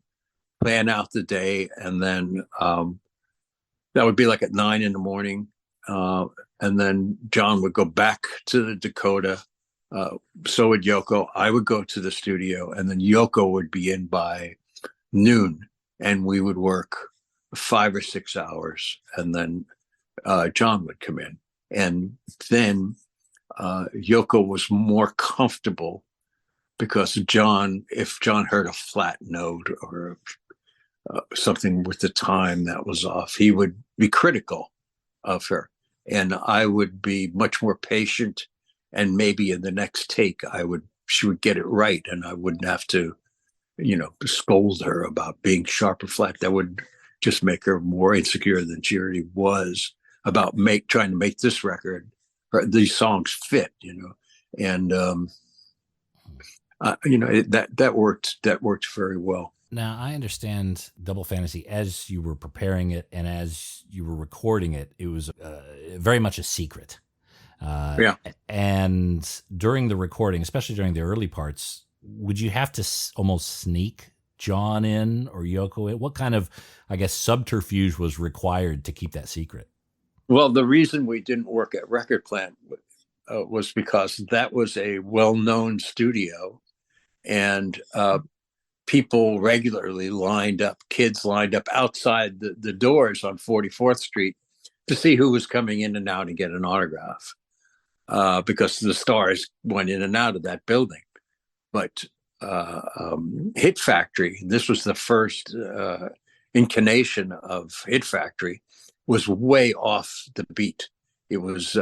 plan out the day. And then that would be like at 9 in the morning. And then John would go back to the Dakota. So would Yoko. I would go to the studio, and then Yoko would be in by noon, and we would work 5 or 6 hours, and then John would come in. And then Yoko was more comfortable because if John heard a flat note or something with the time that was off, he would be critical of her. And I would be much more patient, and maybe in the next take she would get it right, and I wouldn't have to, scold her about being sharp or flat. That would just make her more insecure than she already was about trying to make this record or these songs fit, and that worked very well. Now, I understand Double Fantasy, as you were preparing it and as you were recording it, it was very much a secret. Yeah. And during the recording, especially during the early parts, would you have to almost sneak John in or Yoko in? What kind of, I guess, subterfuge was required to keep that secret? Well, the reason we didn't work at Record Plant was because that was a well-known studio, and people regularly kids lined up outside the doors on 44th Street to see who was coming in and out and get an autograph, because the stars went in and out of that building. But Hit Factory, this was the first incarnation of Hit Factory, was way off the beat. It was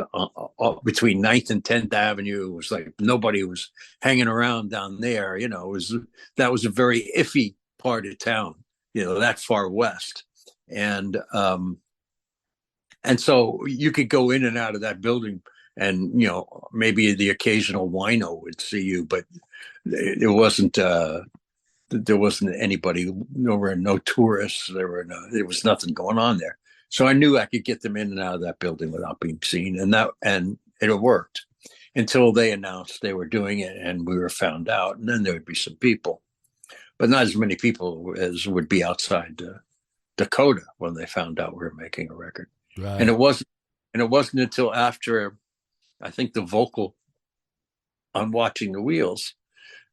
between 9th and 10th Avenue. It was like nobody was hanging around down there. That was a very iffy part of town, that far west. And so you could go in and out of that building, and, maybe the occasional wino would see you, but there wasn't anybody. There were no tourists. There was nothing going on there. So I knew I could get them in and out of that building without being seen, and it worked until they announced they were doing it, and we were found out, and then there would be some people, but not as many people as would be outside Dakota when they found out we were making a record. Right. And it wasn't until after, I think, the vocal on Watching the Wheels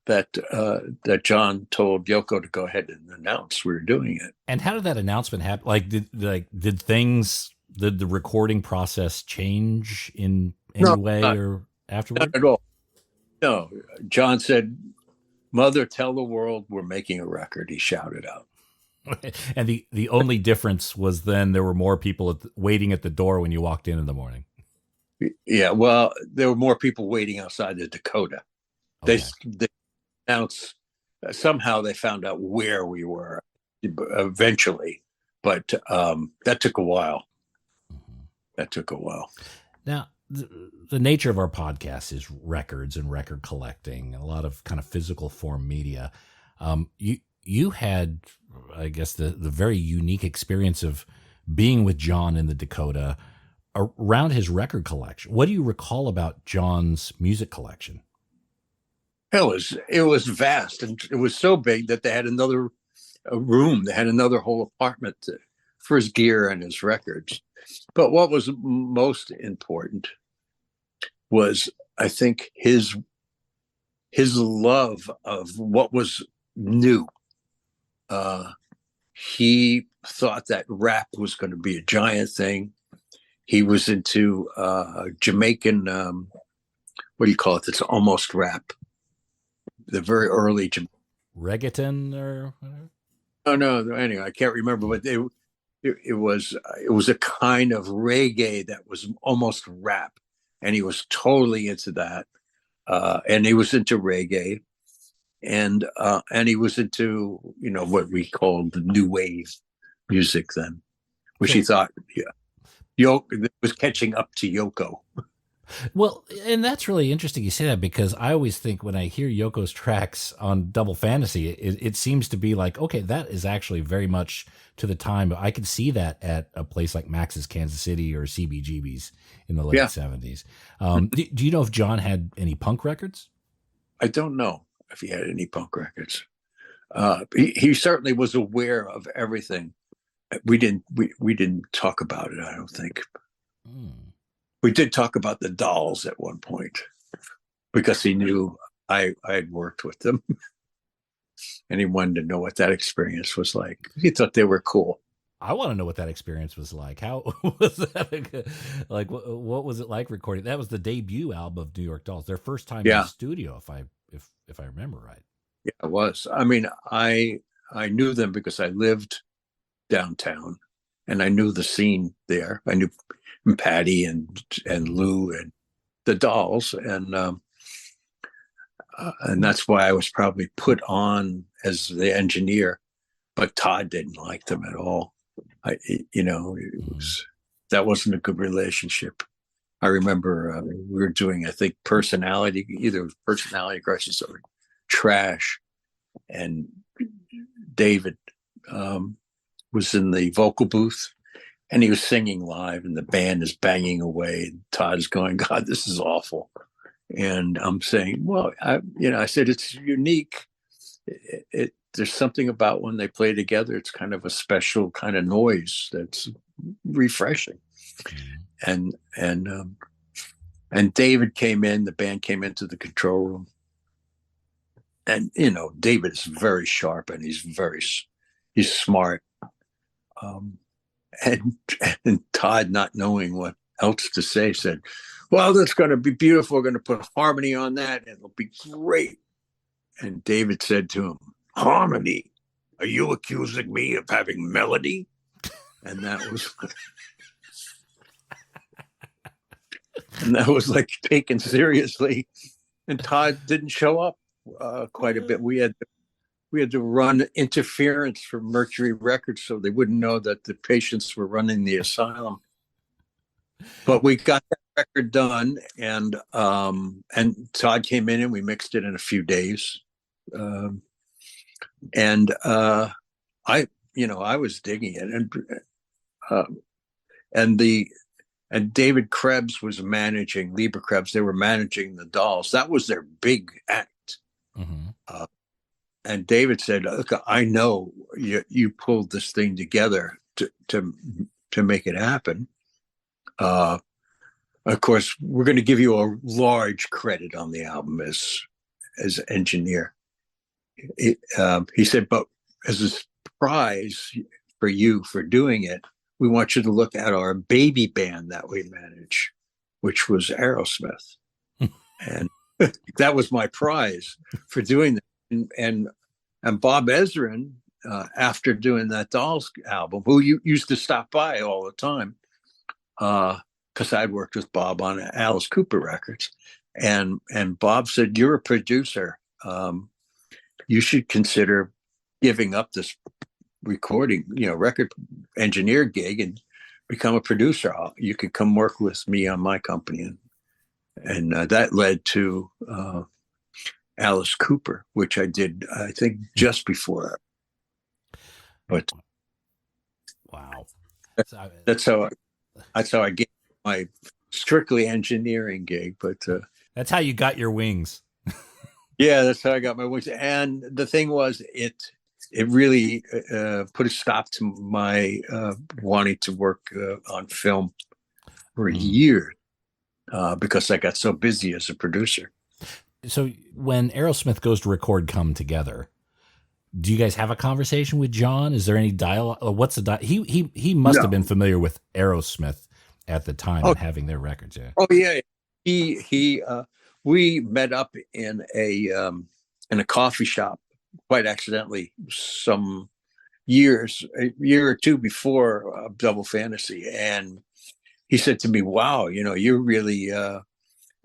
that John told Yoko to go ahead and announce we were doing it. And how did that announcement happen? Like, did the recording process change in any way or afterward? Not at all. No, John said, "Mother, tell the world we're making a record." He shouted out. And the only difference was then there were more people waiting at the door when you walked in the morning. Yeah, well, there were more people waiting outside the Dakota. Okay. They announced, somehow they found out where we were eventually, but that took a while. Now, the nature of our podcast is records and record collecting and a lot of kind of physical form media. You had, I guess, the very unique experience of being with John in the Dakota around his record collection. What do you recall about John's music collection? It was vast, and it was so big that they had another room. They had another whole apartment for his gear and his records. But what was most important was, I think, his love of what was new. He thought that rap was going to be a giant thing. He was into Jamaican, what do you call it? It's almost rap. The very early reggaeton or whatever. Oh no! Anyway, I can't remember, but it was a kind of reggae that was almost rap, and he was totally into that. And he was into reggae, and he was into what we called the new wave music then, which he thought Yoko was catching up to Yoko. Well, and that's really interesting you say that because I always think when I hear Yoko's tracks on Double Fantasy, it seems to be like, okay, that is actually very much to the time. I could see that at a place like Max's Kansas City or CBGB's in the late Yeah, 70s. Do you know if John had any punk records? I don't know if he had any punk records. He certainly was aware of everything. We didn't talk about it, I don't think. Hmm. We did talk about the dolls at one point because he knew I had worked with them and he wanted to know what that experience was like. He thought they were cool. I want to know what that experience was like. How was that? Like, what was it like recording? That was the debut album of New York Dolls, their first time in the Yeah, studio, if I remember right. yeah, it was. I mean, I knew them because I lived downtown and I knew the scene there. I knew Patty and Lou and the dolls, and that's why I was probably put on as the engineer. But Todd didn't like them at all. It was that wasn't a good relationship. I remember we were doing, I think, either personality crisis or trash, and David was in the vocal booth and he was singing live and the band is banging away and Todd's going, God, this is awful. And I'm saying, well, I said, it's unique. There's something about when they play together. It's kind of a special kind of noise that's refreshing. And, and David came in, the band came into the control room, and, David is very sharp and he's smart. Um, and Todd, not knowing what else to say, said, well, that's going to be beautiful. We're going to put harmony on that and it'll be great. And David said to him, harmony? Are you accusing me of having melody? And that was like taken seriously. And Todd didn't show up quite a bit. We had to run interference for Mercury Records so they wouldn't know that the patients were running the asylum. But we got that record done, and Todd came in and we mixed it in a few days. I was digging it, and David Krebs was managing Lieber Krebs. They were managing the dolls. That was their big act. Mm-hmm. And David said, "Look, I know you pulled this thing together to make it happen. Of course, we're going to give you a large credit on the album as engineer." He said, "But as a prize for you for doing it, we want you to look at our baby band that we manage, which was Aerosmith." And that was my prize for doing that. And Bob Ezrin, after doing that Dolls album, who used to stop by all the time, because I'd worked with Bob on Alice Cooper records, and Bob said, "You're a producer. You should consider giving up this recording, record engineer gig and become a producer. You could come work with me on my company." And that led to Alice Cooper, which I did, I think, just before. But wow, that's how I get my strictly engineering gig. But that's how you got your wings. yeah, that's how I got my wings. And the thing was, it really put a stop to my wanting to work on film for a year because I got so busy as a producer. So when Aerosmith goes to record Come Together, do you guys have a conversation with John? Is there any dialogue? What's the he must have been familiar with Aerosmith at the time and having their records. Yeah. Oh yeah. We met up in a coffee shop quite accidentally a year or two before Double Fantasy, and he said to me, "Wow, you're really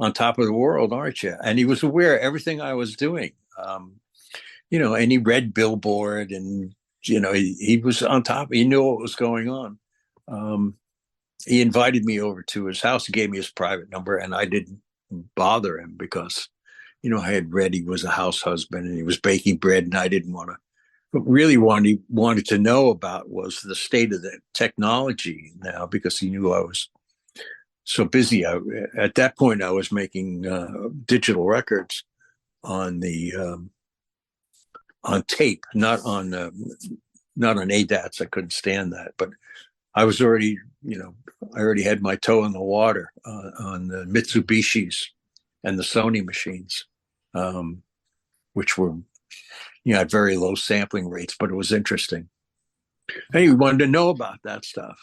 on top of the world, aren't you?" And he was aware of everything I was doing. And he read Billboard, and he was on top. He knew what was going on. he invited me over to his house. He gave me his private number, and I didn't bother him because, I had read he was a house husband and he was baking bread, and I didn't want to. But really, what he wanted to know about was the state of the technology now, because he knew I was so busy. At that point, I was making digital records on tape, not on ADATs. I couldn't stand that, but I was already, I already had my toe in the water on the Mitsubishis and the Sony machines, which were, at very low sampling rates, but it was interesting. And he wanted to know about that stuff.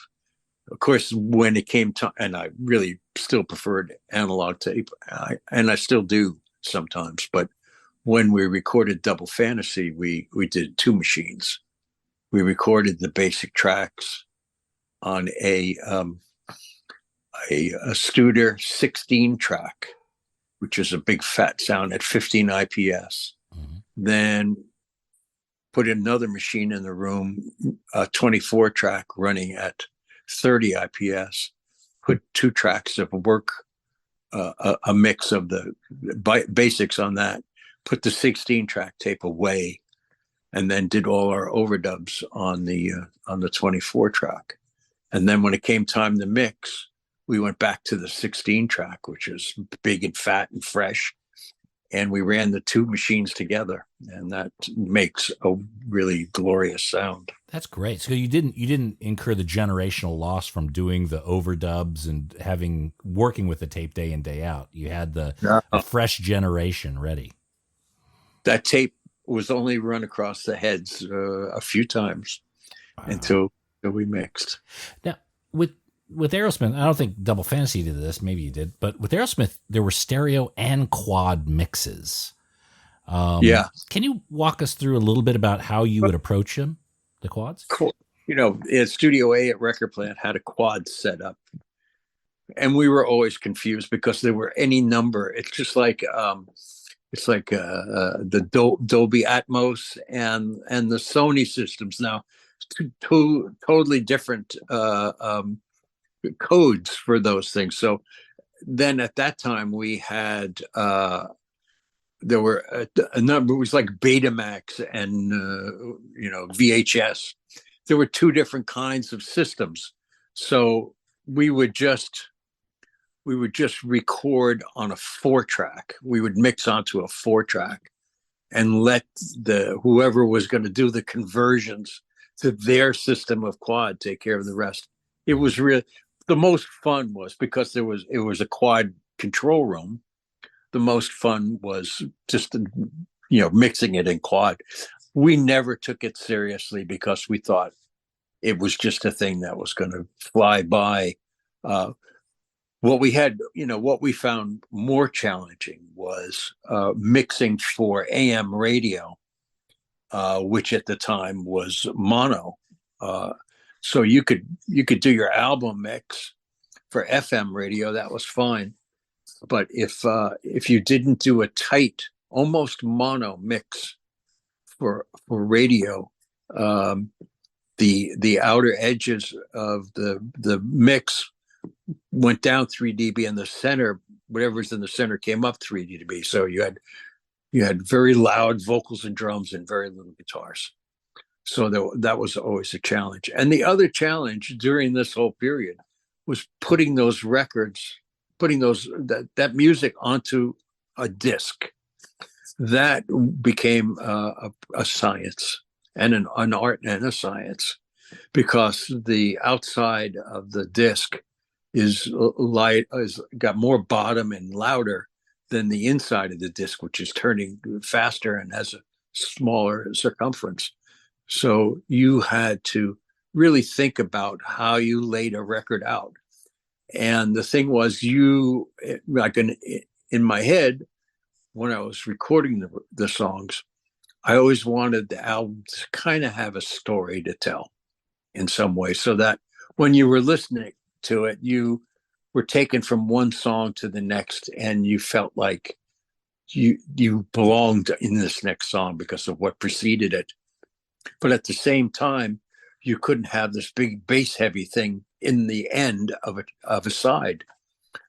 Of course, when it came to, and I really still preferred analog tape, and I still do sometimes, but when we recorded Double Fantasy, we did two machines. We recorded the basic tracks on a Studer 16 track, which is a big fat sound at 15 IPS. Mm-hmm. Then put another machine in the room, a 24 track running at 30 IPS, put two tracks of work, a mix of the basics on that, put the 16 track tape away, and then did all our overdubs on the 24 track. And then when it came time to mix, we went back to the 16 track, which is big and fat and fresh. And we ran the two machines together, and that makes a really glorious sound. That's great. So you didn't incur the generational loss from doing the overdubs and working with the tape day in, day out. You had the fresh generation ready. That tape was only run across the heads a few times until we mixed. Now, with Aerosmith, I don't think Double Fantasy did this. Maybe you did, but with Aerosmith, there were stereo and quad mixes. Yeah. Can you walk us through a little bit about how you would approach them, the quads? Cool. At Studio A at Record Plant had a quad set up, and we were always confused because there were any number. It's just like the Dolby Atmos and the Sony systems now, two totally different codes for those things. So then at that time we had there were a number. It was like Betamax and VHS. There were two different kinds of systems, so we would just record on a 4-track. We would mix onto a 4-track and let whoever was going to do the conversions to their system of quad take care of the rest. It was really the most fun was because it was a quad control room. The most fun was just mixing it in quad. We never took it seriously because we thought it was just a thing that was going to fly by. What we found more challenging was mixing for AM radio, which at the time was mono. So you could do your album mix for FM radio, that was fine. But if you didn't do a tight, almost mono mix for radio, the outer edges of the mix went down 3 dB, and the center, whatever's in the center, came up 3 dB. So you had very loud vocals and drums and very little guitars. So that was always a challenge. And the other challenge during this whole period was putting those records, that music onto a disc. That became a science and an art and a science, because the outside of the disc is got more bottom and louder than the inside of the disc, which is turning faster and has a smaller circumference. So you had to really think about how you laid a record out. And the thing was, in my head, when I was recording the songs, I always wanted the album to kind of have a story to tell in some way, so that when you were listening to it, you were taken from one song to the next, and you felt like you belonged in this next song because of what preceded it. But at the same time, you couldn't have this big bass heavy thing in the end of a side.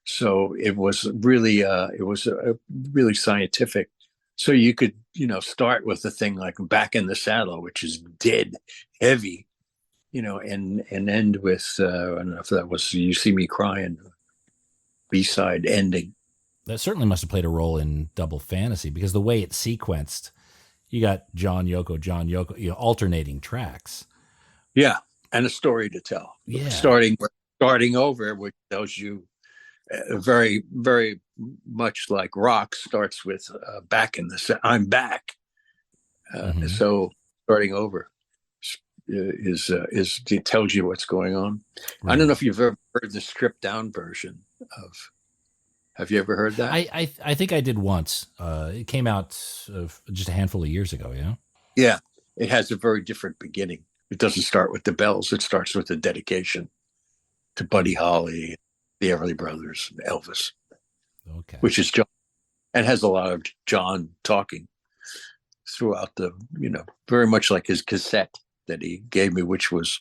So it was really really scientific. So you could, start with a thing like Back in the Saddle, which is dead heavy, and end with I don't know if that was You See Me Crying, B-side ending. That certainly must have played a role in Double Fantasy, because the way it's sequenced, you got John Yoko, alternating tracks. Yeah, and a story to tell. Yeah. Starting over, which tells you very, very much like rock starts with I'm back. So starting over is it tells you what's going on. Right. I don't know if you've ever heard the stripped down version of. Have you ever heard that? I think I did once. It came out just a handful of years ago. Yeah. Yeah, it has a very different beginning. It doesn't start with the bells. It starts with a dedication to Buddy Holly, the Everly Brothers, Elvis. Okay. Which is John, and has a lot of John talking throughout very much like his cassette that he gave me, which was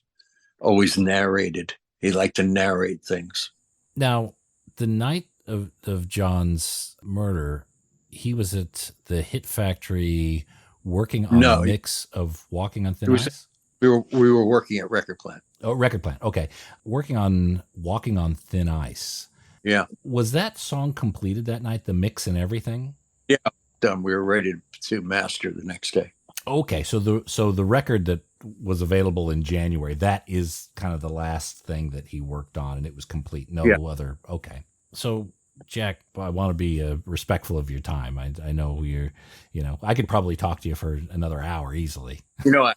always narrated. He liked to narrate things. Now, the night of John's murder, he was at the Hit Factory working on a mix of Walking on Thin Ice? We were working at Record Plant. Oh, Record Plant. Okay. Working on Walking on Thin Ice. Yeah. Was that song completed that night, the mix and everything? Yeah, done. We were ready to master the next day. Okay, so the record that was available in January, that is kind of the last thing that he worked on, and it was complete. No other. Okay. So, Jack, I want to be respectful of your time. I know I could probably talk to you for another hour easily. I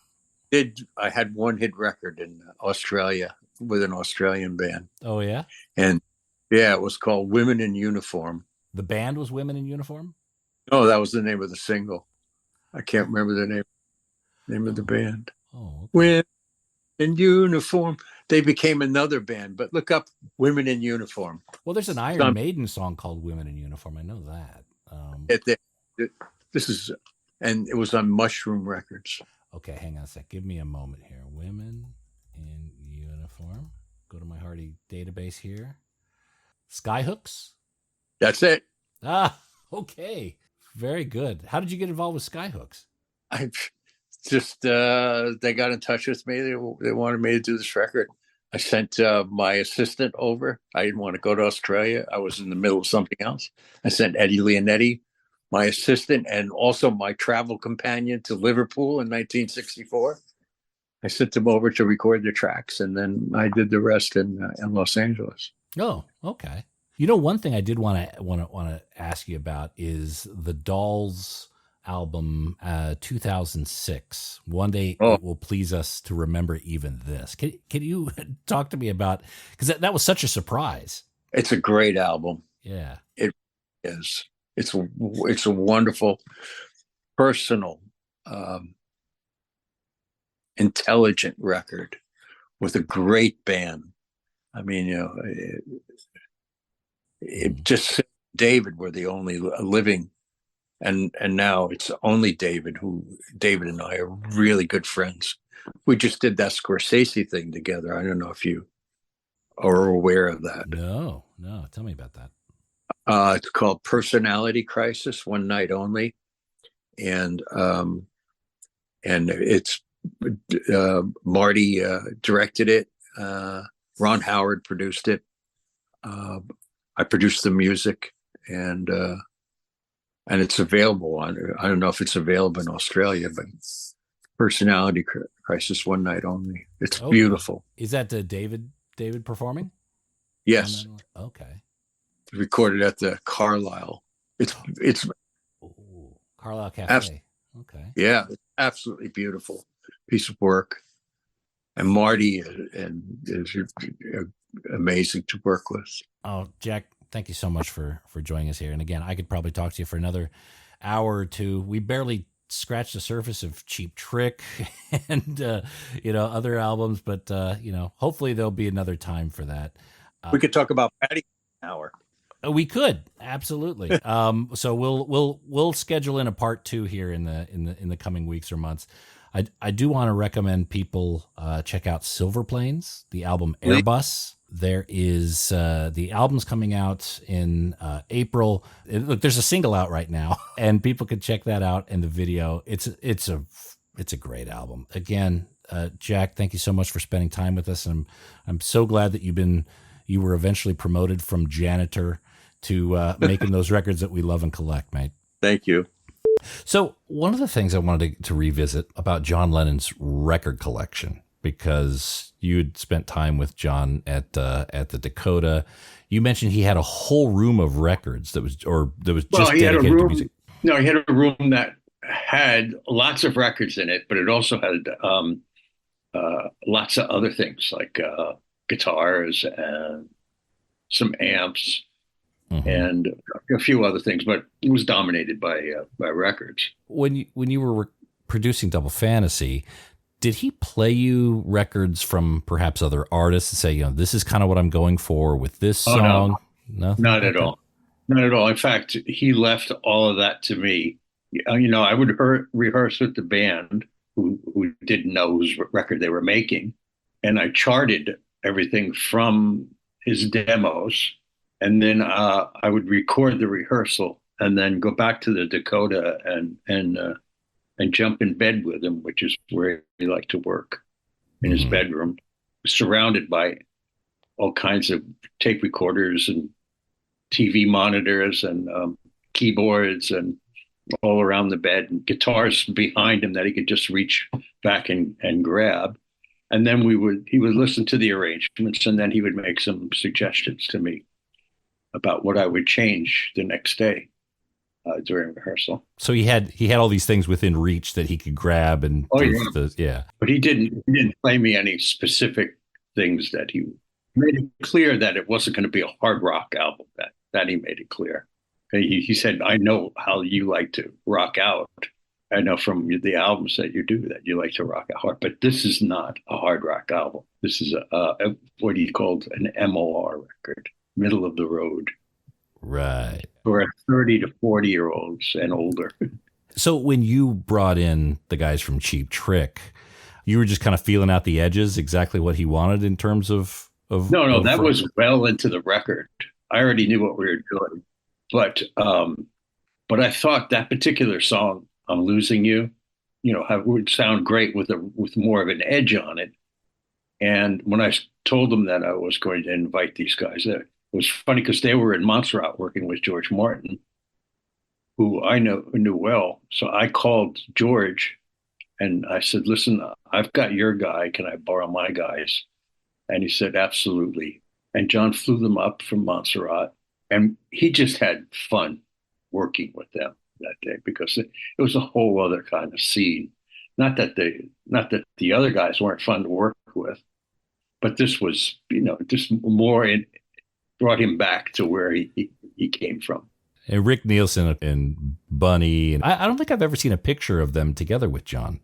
had one hit record in Australia with an Australian band. Oh, yeah? And yeah, it was called Women in Uniform. The band was Women in Uniform? No, that was the name of the single. I can't remember the name of the band. Oh, okay. Women in Uniform. They became another band, but look up Women in Uniform. Well, there's an Iron Maiden song called Women in Uniform. I know that. And it was on Mushroom Records. Okay, hang on a sec. Give me a moment here. Women in Uniform. Go to my Hardy database here. Skyhooks? That's it. Ah, okay. Very good. How did you get involved with Skyhooks? I just, they got in touch with me. They wanted me to do this record. I sent my assistant over. I didn't want to go to Australia. I was in the middle of something else. I sent Eddie Leonetti, my assistant, and also my travel companion to Liverpool in 1964. I sent them over to record the tracks, and then I did the rest in Los Angeles. Oh, okay. One thing I did want to ask you about is the Dolls album, 2006. One day it will please us to remember even this. Can you talk to me about, because that was such a surprise. It's a great album. Yeah, it is. It's a wonderful, personal, intelligent record with a great band. I mean, it just David were the only living, and now it's only David and I are really good friends. We just did that Scorsese thing together. I don't know if you are aware of that. No, tell me about that. It's called Personality Crisis, One Night Only, and it's Marty directed it. Ron Howard produced it. I produced the music, and it's available on. I don't know if it's available in Australia, but Personality Crisis, One Night Only. It's beautiful. Is that the David performing? Yes. Okay. Recorded at the Carlisle. It's Carlisle Cafe. Okay. Yeah, it's absolutely beautiful piece of work, and Marty is amazing to work with. Oh, Jack, thank you so much for joining us here. And again, I could probably talk to you for another hour or two. We barely scratched the surface of Cheap Trick and other albums, but hopefully there'll be another time for that. We could talk about Patty an hour. We could, absolutely. So we'll schedule in a part 2 here in the coming weeks or months. I do want to recommend people check out Silverplanes, the album Airbus. There is the album's coming out in April. Look, there's a single out right now, and people can check that out. And the video, it's a great album. Again, Jack, thank you so much for spending time with us. And I'm so glad that you were eventually promoted from janitor to making those records that we love and collect, mate. Thank you. So one of the things I wanted to revisit about John Lennon's record collection, because you had spent time with John at the Dakota. You mentioned he had a whole room of records that was just dedicated to music. No, he had a room that had lots of records in it, but it also had lots of other things like guitars and some amps and a few other things, but it was dominated by records. When you were producing Double Fantasy, did he play you records from perhaps other artists and say, this is kind of what I'm going for with this song? No, not at all. Not at all. In fact, he left all of that to me. I would rehearse with the band who didn't know whose record they were making. And I charted everything from his demos. And then I would record the rehearsal and then go back to the Dakota and jump in bed with him, which is where he liked to work, in his bedroom, surrounded by all kinds of tape recorders and TV monitors and keyboards and all around the bed, and guitars behind him that he could just reach back and grab. And then he would listen to the arrangements, and then he would make some suggestions to me about what I would change the next day during rehearsal. So he had all these things within reach that he could grab and But he didn't play me any specific things. That he made it clear that it wasn't going to be a hard rock album. That he made it clear. He said, "I know how you like to rock out. I know from the albums that you do that you like to rock out hard, but this is not a hard rock album. This is a what he called an MOR record, middle of the road." Right. For 30 to 40-year-olds and older. So when you brought in the guys from Cheap Trick, you were just kind of feeling out the edges, exactly what he wanted in terms of that was well into the record. I already knew what we were doing. But I thought that particular song, "I'm Losing You," would sound great with more of an edge on it. And when I told them that I was going to invite these guys, it was funny because they were in Montserrat working with George Martin, who I knew well. So I called George and I said, "Listen, I've got your guy. Can I borrow my guys?" And he said, "Absolutely." And John flew them up from Montserrat. And he just had fun working with them that day because it was a whole other kind of scene. Not that the other guys weren't fun to work with, but this was, just more brought him back to where he came from. And Rick Nielsen and Bunny, and I don't think I've ever seen a picture of them together with John.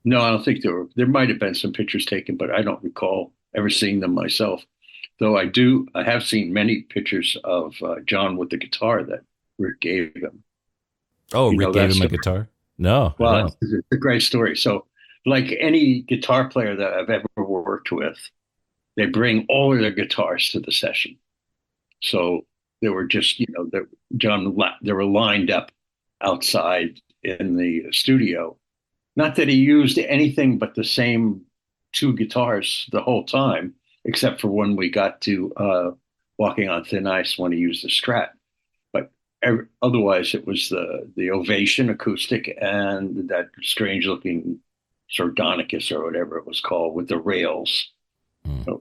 No, I don't think there might have been some pictures taken, but I don't recall ever seeing them myself. Though I have seen many pictures of John with the guitar that Rick gave him. Oh, Rick gave him a guitar? No. Well, it's a great story. So, like any guitar player that I've ever worked with, they bring all of their guitars to the session. So they were just, they were lined up outside in the studio. Not that he used anything but the same two guitars the whole time, except for when we got to Walking on Thin Ice when he used the Strat. But otherwise, it was the Ovation acoustic and that strange-looking Sardonicus or whatever it was called with the rails. So,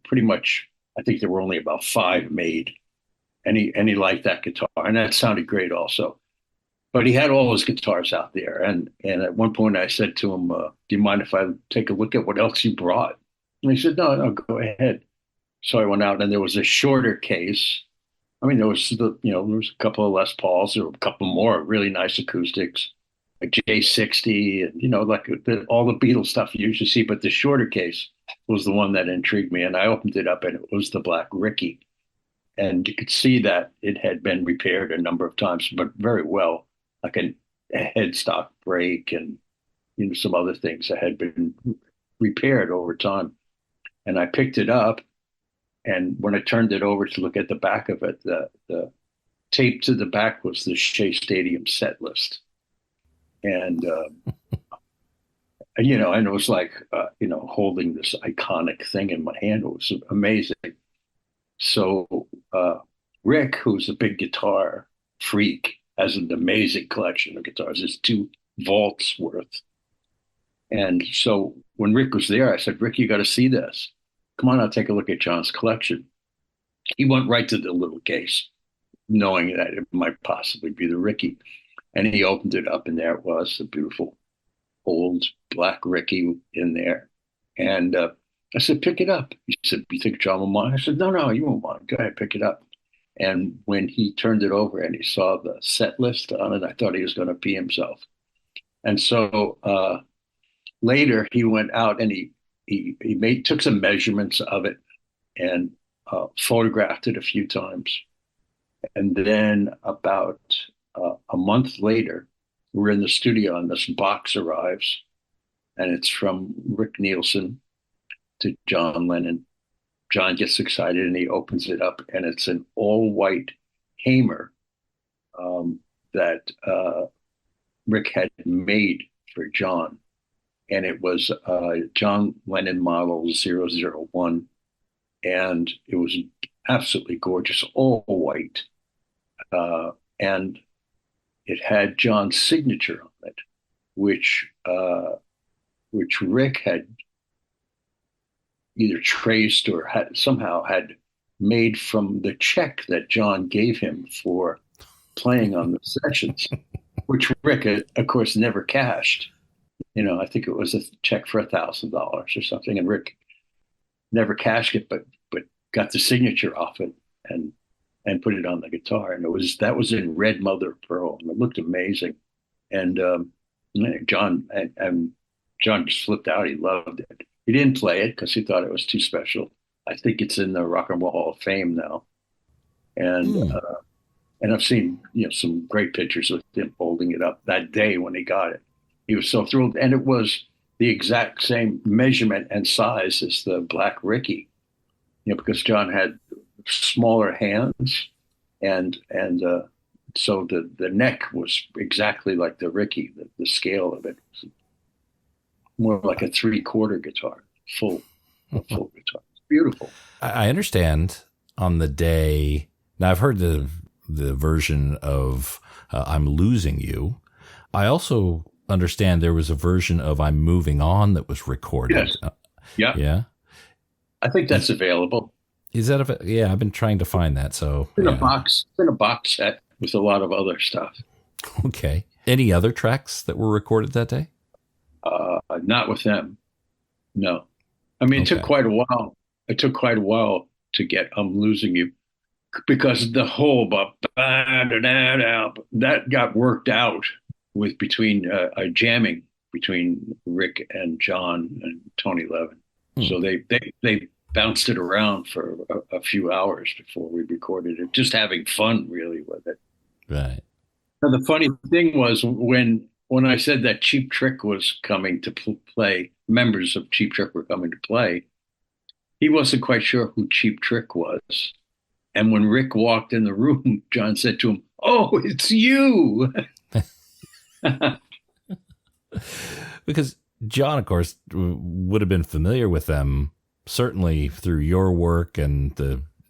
pretty much, I think there were only about 5 made. And he liked that guitar, and that sounded great also. But he had all his guitars out there. And at one point, I said to him, "Do you mind if I take a look at what else you brought?" And he said, no, go ahead. So I went out, and there was a shorter case. I mean, there was there was a couple of Les Pauls, there were a couple more really nice acoustics, like J60, and all the Beatles stuff you usually see. But the shorter case was the one that intrigued me, and I opened it up, and it was the Black Ricky, and you could see that it had been repaired a number of times, but very well, like a headstock break and some other things that had been repaired over time. And I picked it up, and when I turned it over to look at the back of it, the tape to the back was the Shea Stadium set list. And and it was like holding this iconic thing in my hand. It was amazing. So Rick, who's a big guitar freak, has an amazing collection of guitars. It's 2 vaults worth. And so when Rick was there, I said, Rick, you got to see this. Come on, I'll take a look at John's collection. He went right to the little case, knowing that it might possibly be the Ricky. And he opened it up, and there it was, a beautiful old black Ricky in there. And I said, pick it up. He said, you think John will mind? I said, no, you won't mind. Go ahead, pick it up. And when he turned it over and he saw the set list on it, I thought he was going to pee himself. And so later he went out and he took some measurements of it and photographed it a few times. And then about a month later, we're in the studio and this box arrives, and it's from Rick Nielsen to John Lennon. John gets excited and he opens it up, and it's an all-white Hamer that Rick had made for John. And it was John Lennon model 001. And it was absolutely gorgeous, all white. And it had John's signature on it, which Rick had either traced or somehow had made from the check that John gave him for playing on the sessions, which Rick, of course, never cashed. I think it was a check for $1,000 or something, and Rick never cashed it, but got the signature off it and put it on the guitar. And that was in red mother of pearl, and it looked amazing. And John just flipped out. He loved it. He didn't play it because he thought it was too special. I think it's in the Rock and Roll Hall of Fame now. And I've seen some great pictures of him holding it up that day when he got it. He was so thrilled, and it was the exact same measurement and size as the Black Ricky, because John had smaller hands, and so the neck was exactly like the Ricky. The scale of it was more like a 3/4 guitar, full guitar. It's beautiful. I understand on the day. Now I've heard the version of "I'm Losing You." I also understand there was a version of "I'm Moving On" that was recorded. Yes. Yeah. I think that's available. Is that yeah? I've been trying to find that. So in a box set with a lot of other stuff. Okay. Any other tracks that were recorded that day? Not with them. No. I mean, it took quite a while. It took quite a while to get "I'm Losing You," because the whole that got worked out between jamming between Rick and John and Tony Levin. So they bounced it around for a few hours before we recorded it, just having fun really with it. Right. Now, the funny thing was when I said that Cheap Trick was coming to play, members of Cheap Trick were coming to play, he wasn't quite sure who Cheap Trick was. And when Rick walked in the room, John said to him, "Oh, it's you." Because John, of course, would have been familiar with them, certainly through your work, and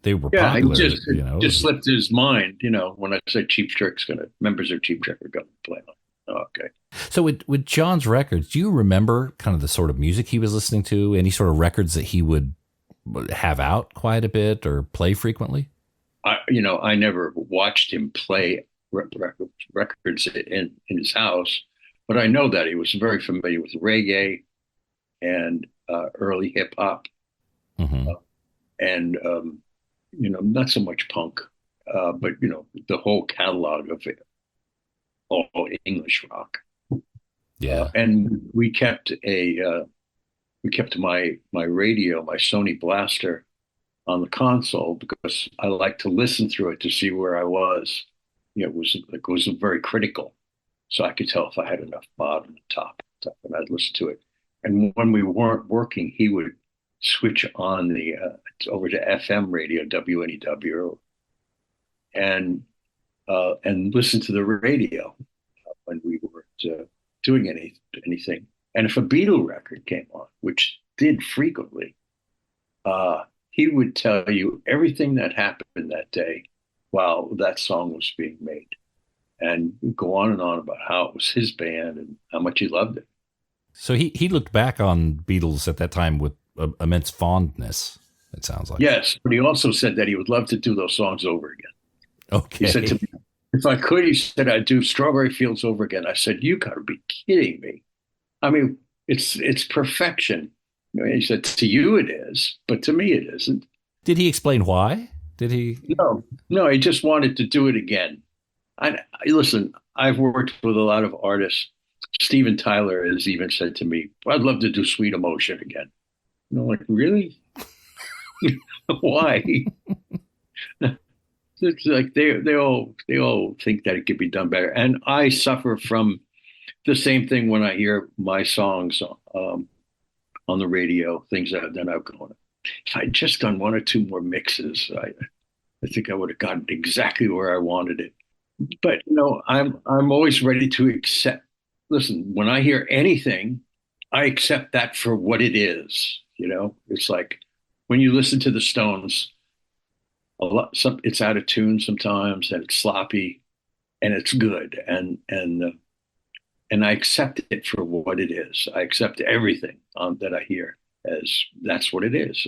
they were popular. Just slipped his mind, when I said Cheap Trick's members of Cheap Trick are going to play on. Oh, okay. So with John's records, do you remember kind of the sort of music he was listening to? Any sort of records that he would have out quite a bit or play frequently? I never watched him play records in his house, but I know that he was very familiar with reggae and early hip hop, and not so much punk, but the whole catalog of it, all English rock. Yeah, and we kept my radio, my Sony Blaster, on the console because I like to listen through it to see where I was. It was very critical, so I could tell if I had enough bottom and top. laptop, and I'd listen to it. And when we weren't working, he would switch on the over to FM radio, WNEW, and listen to the radio when we weren't doing anything. And if a Beatle record came on, which did frequently, he would tell you everything that happened that day while that song was being made, and go on and on about how it was his band and how much he loved it. So he looked back on Beatles at that time with immense fondness, it sounds like. Yes, but he also said that he would love to do those songs over again. Okay. He said to me, if I could, he said, I'd do Strawberry Fields over again. I said, you got to be kidding me. I mean, it's perfection. He said, to you it is, but to me it isn't. Did he explain why? Did he? No, he just wanted to do it again. Listen, I've worked with a lot of artists. Steven Tyler has even said to me, I'd love to do Sweet Emotion again. And I'm like, really? Why? It's like they all think that it could be done better. And I suffer from the same thing when I hear my songs on the radio, things that I've gone. If I'd just done one or two more mixes, I think I would have gotten exactly where I wanted it. But I'm always ready to accept. Listen, when I hear anything, I accept that for what it is. It's like when you listen to the Stones, it's out of tune sometimes, and it's sloppy, and it's good, and I accept it for what it is. I accept everything that I hear as that's what it is.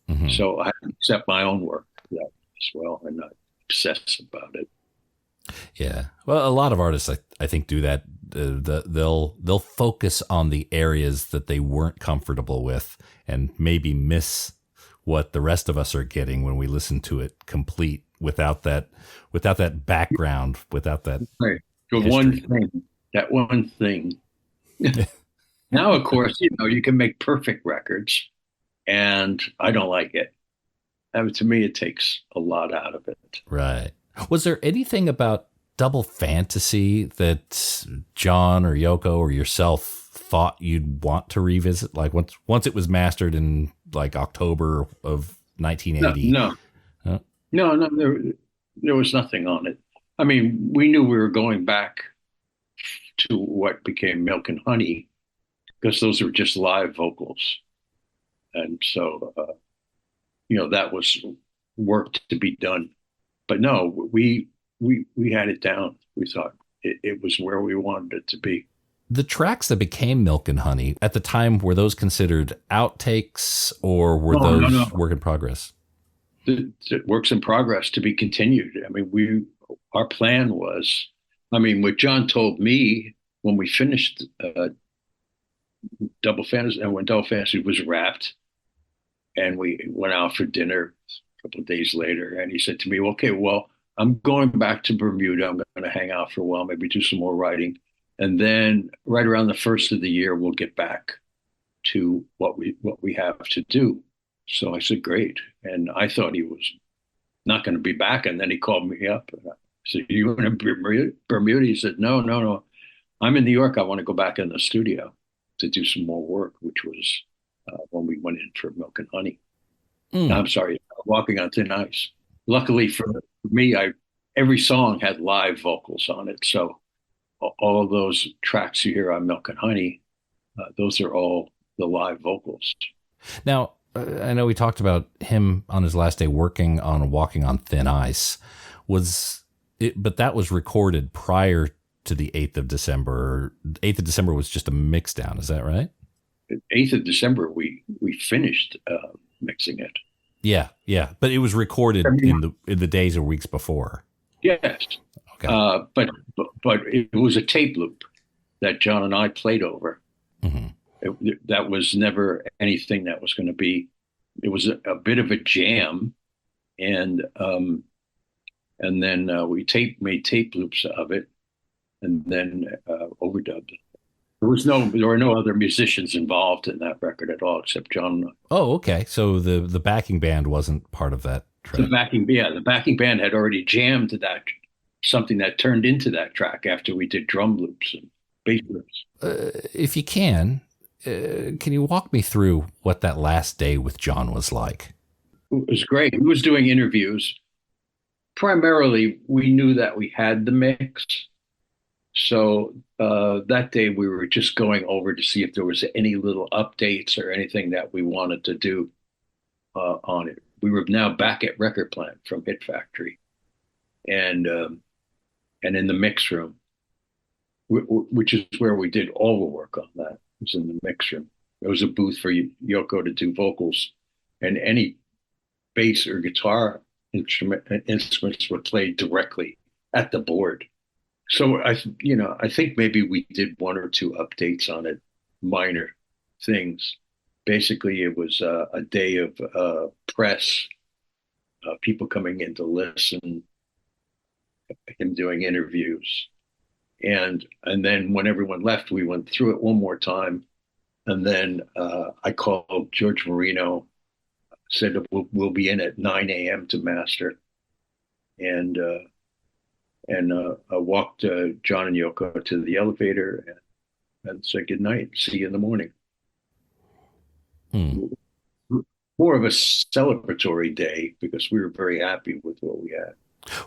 Mm-hmm. So I accept my own work as well, and not obsess about it. Yeah, well, a lot of artists, I think, do that. They'll focus on the areas that they weren't comfortable with, and maybe miss what the rest of us are getting when we listen to it complete without that background, without that. Right. History. That one thing. Now, of course, you can make perfect records, and I don't like it. To me, it takes a lot out of it. Right. Was there anything about Double Fantasy that John or Yoko or yourself thought you'd want to revisit? Like once it was mastered in like October of 1980? No, there was nothing on it. I mean, we knew we were going back to what became Milk and Honey, because those were just live vocals. And so, that was work to be done. But no, we had it down. We thought it was where we wanted it to be. The tracks that became Milk and Honey at the time, were those considered outtakes, or were those work in progress? The works in progress to be continued. I mean, our plan was, what John told me when we finished Double Fantasy, and when Double Fantasy was wrapped, and we went out for dinner a couple of days later, and he said to me, okay, well, I'm going back to Bermuda. I'm going to hang out for a while, maybe do some more writing. And then right around the first of the year, we'll get back to what we have to do. So I said, great. And I thought he was not going to be back. And then he called me up. And I said, you in Bermuda? He said, no. I'm in New York. I want to go back in the studio to do some more work, which was when we went in for Milk and Honey. I'm sorry, Walking on Thin Ice. Luckily for me, every song had live vocals on it. So all of those tracks you hear on Milk and Honey, those are all the live vocals. Now, I know we talked about him on his last day working on Walking on Thin Ice. But that was recorded prior to the 8th of December. 8th of December was just a mix down. Is that right? 8th of December, we finished mixing it. Yeah. But it was recorded in the days or weeks before. Yes. Okay. But it was a tape loop that John and I played over. Mm-hmm. That was never anything that was going to be. It was a bit of a jam, and then we made tape loops of it, and then overdubbed it. There were no other musicians involved in that record at all except John. Oh, okay. So the backing band wasn't part of that track. The backing band had already jammed to that, something that turned into that track after we did drum loops. bass riffs. If you can you walk me through what that last day with John was like? It was great. He was doing interviews. Primarily, we knew that we had the mix. So that day we were just going over to see if there was any little updates or anything that we wanted to do on it. We were now back at Record Plant from Hit Factory, and in the mix room, which is where we did all the work on that. It was in the mix room. There was a booth for Yoko to do vocals, and any bass or guitar instruments were played directly at the board. So I think maybe we did one or two updates on it, minor things. Basically, it was a day of press, people coming in to listen, him doing interviews, and then when everyone left, we went through it one more time, and then I called George Marino, said we'll be in at 9 a.m. to master, and I walked John and Yoko to the elevator and said goodnight. See you in the morning. More of a celebratory day because we were very happy with what we had.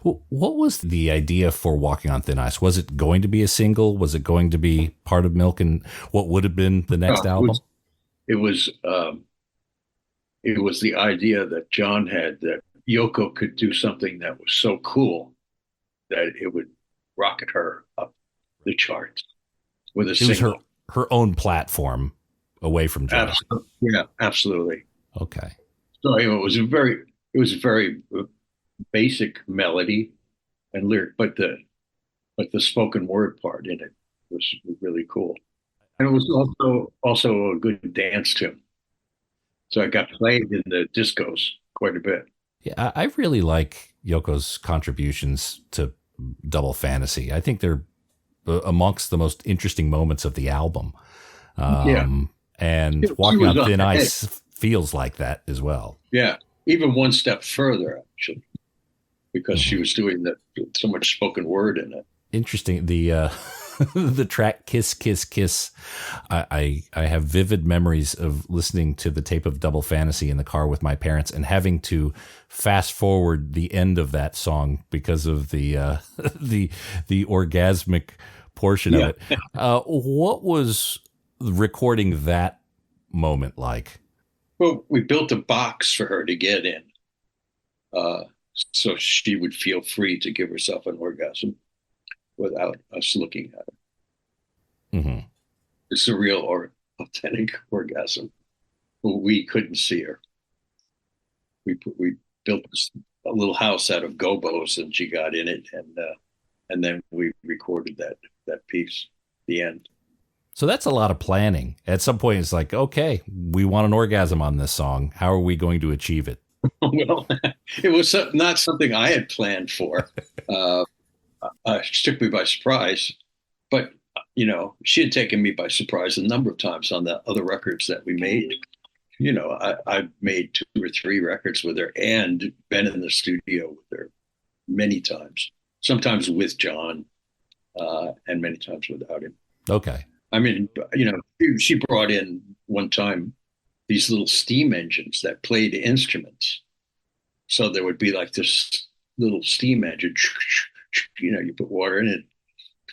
Well, what was the idea for Walking on Thin Ice? Was it going to be a single? Was it going to be part of Milk and what would have been the next album? It was the idea that John had that Yoko could do something that was so cool that it would rocket her up the charts with a single. Was her own platform away from John. Absolutely. Yeah, absolutely. Okay. So it was a very basic melody and lyric, but the spoken word part in it was really cool, and it was also a good dance tune. So it got played in the discos quite a bit. Yeah, I really like Yoko's contributions to Double Fantasy. I think they're amongst the most interesting moments of the album. And Walking on Thin Ice feels like that as well. Yeah, even one step further, actually, because she was doing so much spoken word in it. Interesting. The the track Kiss, Kiss, Kiss. I have vivid memories of listening to the tape of Double Fantasy in the car with my parents and having to fast forward the end of that song because of the the orgasmic portion of it. What was recording that moment like? Well, we built a box for her to get in, so she would feel free to give herself an orgasm without us looking at her. Mm-hmm. It's a real or authentic orgasm. But we couldn't see her. We built a little house out of gobos, and she got in it, and then we recorded that piece, the end. So that's a lot of planning. At some point, it's like, okay, we want an orgasm on this song. How are we going to achieve it? Well, it was not something I had planned for. She took me by surprise, but she had taken me by surprise a number of times on the other records that we made. I made 2 or 3 records with her and been in the studio with her many times, sometimes with John, and many times without him. Okay. I mean, she brought in one time these little steam engines that played instruments. So there would be like this little steam engine, you put water in it,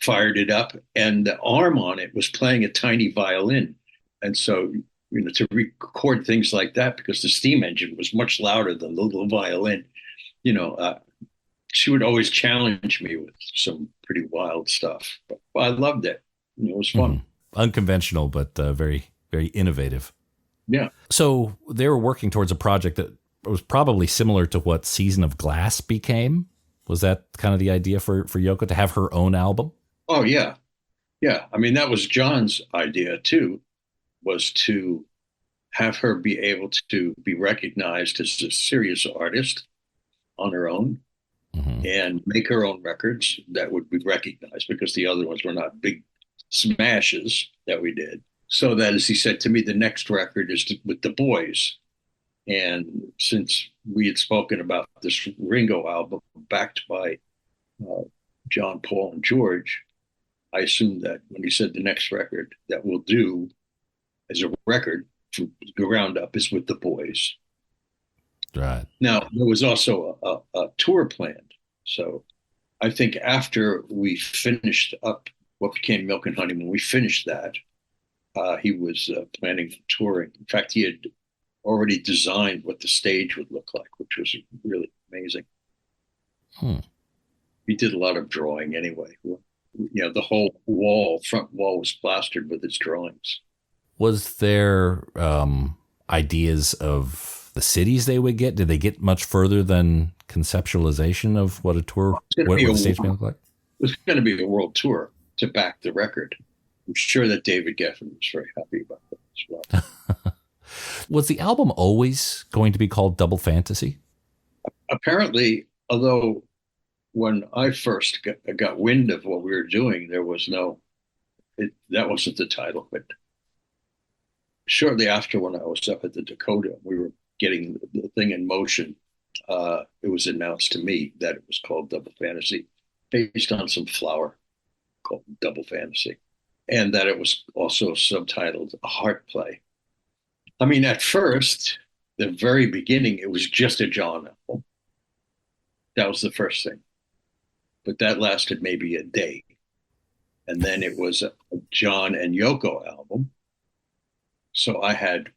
fired it up, and the arm on it was playing a tiny violin. And so, to record things like that, because the steam engine was much louder than the little violin, she would always challenge me with some pretty wild stuff. But I loved it. It was fun. Mm-hmm. Unconventional, but very, very innovative. Yeah. So they were working towards a project that was probably similar to what Season of Glass became. Was that kind of the idea for Yoko to have her own album? Oh, yeah. Yeah. I mean, that was John's idea, too, was to have her be able to be recognized as a serious artist on her own, mm-hmm. and make her own records that would be recognized, because the other ones were not big smashes that we did. So that, as he said to me, the next record is with the boys. And since we had spoken about this Ringo album backed by John, Paul, and George, I assumed that when he said the next record that we'll do as a record from the ground up is with the boys. Right. Now, there was also a tour planned. So I think after we finished up what became Milk and Honey, when we finished that, he was planning for touring. In fact, he had already designed what the stage would look like, which was really amazing. He did a lot of drawing anyway. The whole front wall was plastered with his drawings. Was there ideas of the cities they would get? Did they get much further than conceptualization of what a tour, what the stage may look like? It was going to be a world tour to back the record. I'm sure that David Geffen was very happy about that as well. Was the album always going to be called Double Fantasy? Apparently, although when I first got wind of what we were doing, there was that wasn't the title. But shortly after, when I was up at the Dakota, we were getting the thing in motion. It was announced to me that it was called Double Fantasy, based on some flower called Double Fantasy, and that it was also subtitled A Heart Play. I mean, at first, the very beginning, it was just a John album. That was the first thing. But that lasted maybe a day. And then it was a John and Yoko album. So I had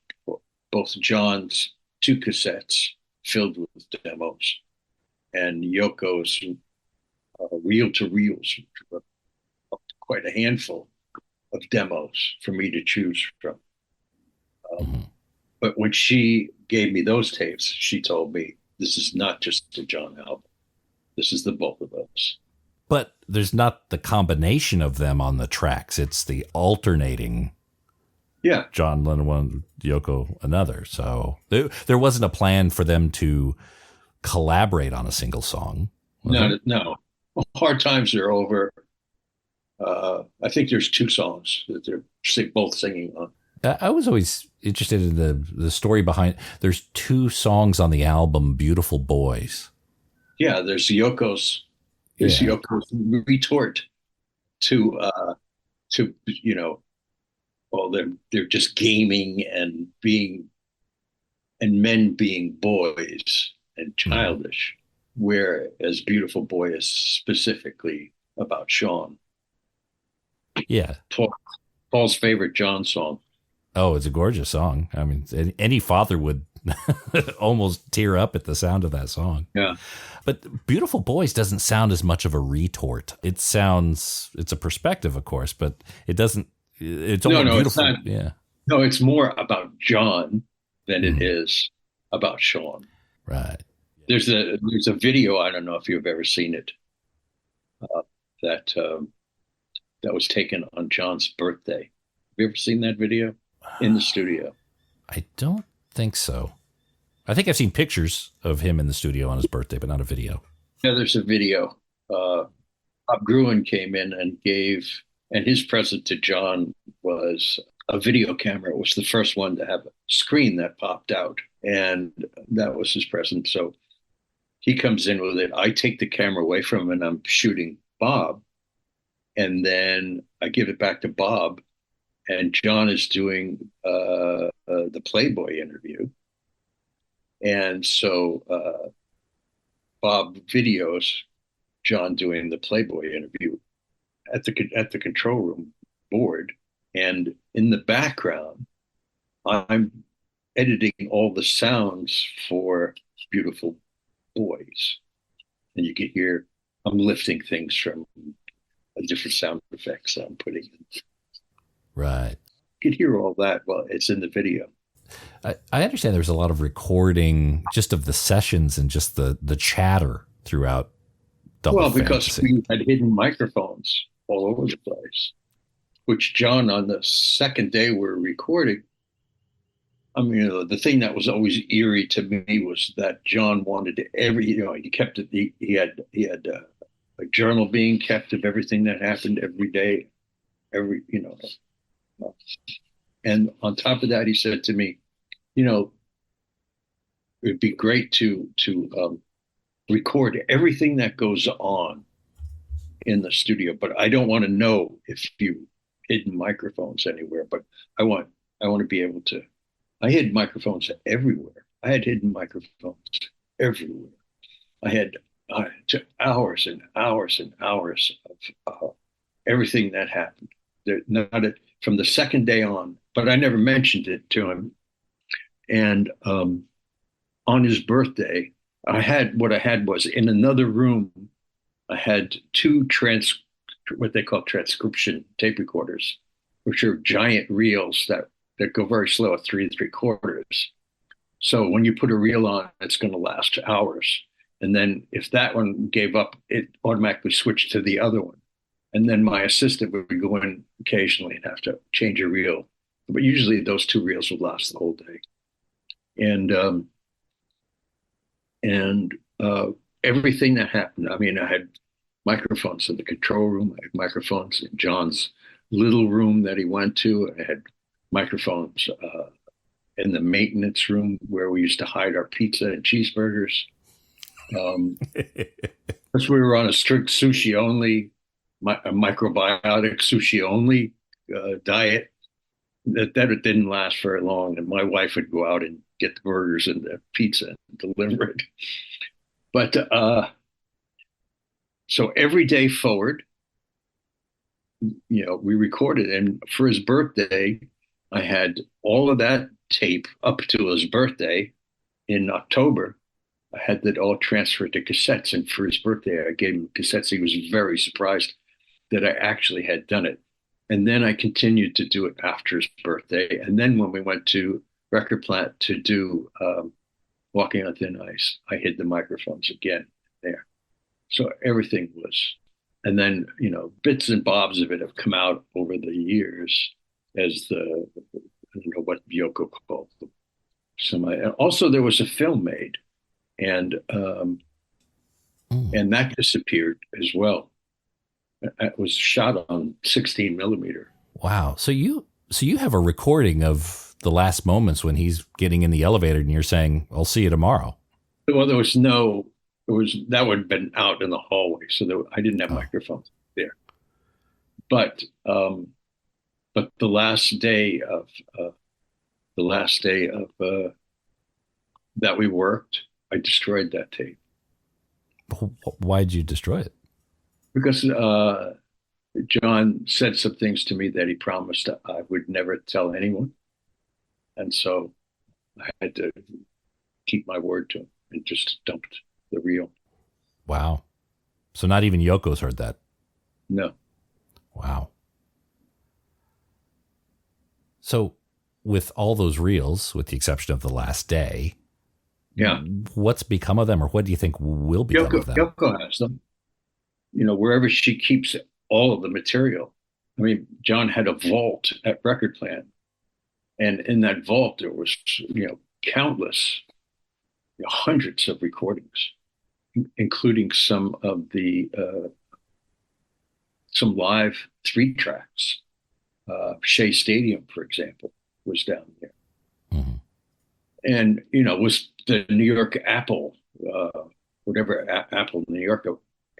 both John's 2 cassettes filled with demos and Yoko's reel-to-reels, quite a handful of demos for me to choose from. But when she gave me those tapes, she told me, this is not just a John album. This is the both of us. But there's not the combination of them on the tracks. It's the alternating. Yeah. John Lennon one, Yoko another. So there wasn't a plan for them to collaborate on a single song. No. Hard Times Are Over. I think there's 2 songs that they're both singing on. I was always interested in the story behind. There's 2 songs on the album, Beautiful Boys. Yeah, there's Yoko's retort to they're just gaming and men being boys and childish, whereas Beautiful Boy is specifically about Sean. Yeah. Paul's favorite John song. Oh, it's a gorgeous song. I mean, any father would almost tear up at the sound of that song. Yeah. But Beautiful Boys doesn't sound as much of a retort. It's a perspective, of course, but it doesn't, it's only beautiful. It's not, yeah. No, it's more about John than it is about Sean. Right. There's a video, I don't know if you've ever seen it, that was taken on John's birthday. Have you ever seen that video? In the studio. I don't think so. I think I've seen pictures of him in the studio on his birthday, but not a video. Yeah, there's a video. Bob Gruen came in and his present to John was a video camera. It was the first one to have a screen that popped out, and that was his present. So he comes in with it. I take the camera away from him, and I'm shooting Bob, and then I give it back to Bob. And John is doing the Playboy interview. And so Bob videos John doing the Playboy interview at the control room board. And in the background, I'm editing all the sounds for Beautiful Boys. And you can hear I'm lifting things from different sound effects I'm putting in. Right. You can hear all that. Well, it's in the video. I understand there's a lot of recording just of the sessions and just the chatter throughout Double Fantasy. Because we had hidden microphones all over the place, which John, on the second day we're recording, I mean, the thing that was always eerie to me was that John wanted he kept it. He had a journal being kept of everything that happened every day, and on top of that, he said to me, it'd be great to record everything that goes on in the studio, but I don't want to know if you hidden microphones anywhere. But I want to be able to. I hid microphones everywhere. I had hidden microphones everywhere. I had to hours and hours and hours of everything that happened. From the second day on, but I never mentioned it to him. And on his birthday, what I had was in another room. I had two what they call transcription tape recorders, which are giant reels that go very slow at 3 3/4. So when you put a reel on, it's going to last hours. And then if that one gave up, it automatically switched to the other one. And then my assistant would go in occasionally and have to change a reel. But usually those two reels would last the whole day. And everything that happened, I mean, I had microphones in the control room. I had microphones in John's little room that he went to. I had microphones in the maintenance room where we used to hide our pizza and cheeseburgers. Because we were on a strict sushi only, a microbiotic sushi only diet. That it didn't last very long, and my wife would go out and get the burgers and the pizza and deliver it. But so every day forward, we recorded, and for his birthday, I had all of that tape up to his birthday in October. I had that all transferred to cassettes, and for his birthday, I gave him cassettes. He was very surprised that I actually had done it. And then I continued to do it after his birthday. And then when we went to Record Plant to do Walking on Thin Ice, I hid the microphones again there. So everything was, and then, bits and bobs of it have come out over the years as I don't know what Yoko called them. And also there was a film made, and that disappeared as well. It was shot on 16 millimeter. Wow. So you have a recording of the last moments when he's getting in the elevator and you're saying, "I'll see you tomorrow." Well, that would have been out in the hallway. So I didn't have microphones there, but the last day of that we worked, I destroyed that tape. Why'd you destroy it? Because John said some things to me that he promised I would never tell anyone. And so I had to keep my word to him and just dumped the reel. Wow. So not even Yoko's heard that? No. Wow. So with all those reels, with the exception of the last day, yeah, what's become of them, or what do you think will become of them? Yoko has them. Wherever she keeps all of the material. I mean, John had a vault at Record Plant, and in that vault there was, countless, hundreds of recordings, including some of the some live 3-tracks. Shea Stadium, for example, was down there, and was the New York Apple, whatever Apple New York.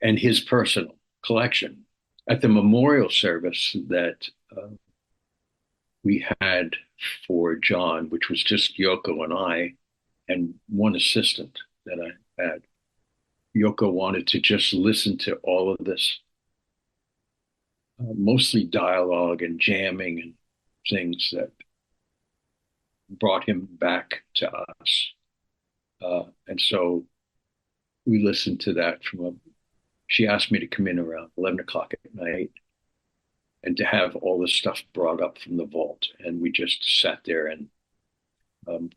And his personal collection at the memorial service that we had for John, which was just Yoko and I and one assistant that I had. Yoko wanted to just listen to all of this, mostly dialogue and jamming and things that brought him back to us. And so we listened to that she asked me to come in around 11 o'clock at night and to have all this stuff brought up from the vault. And we just sat there and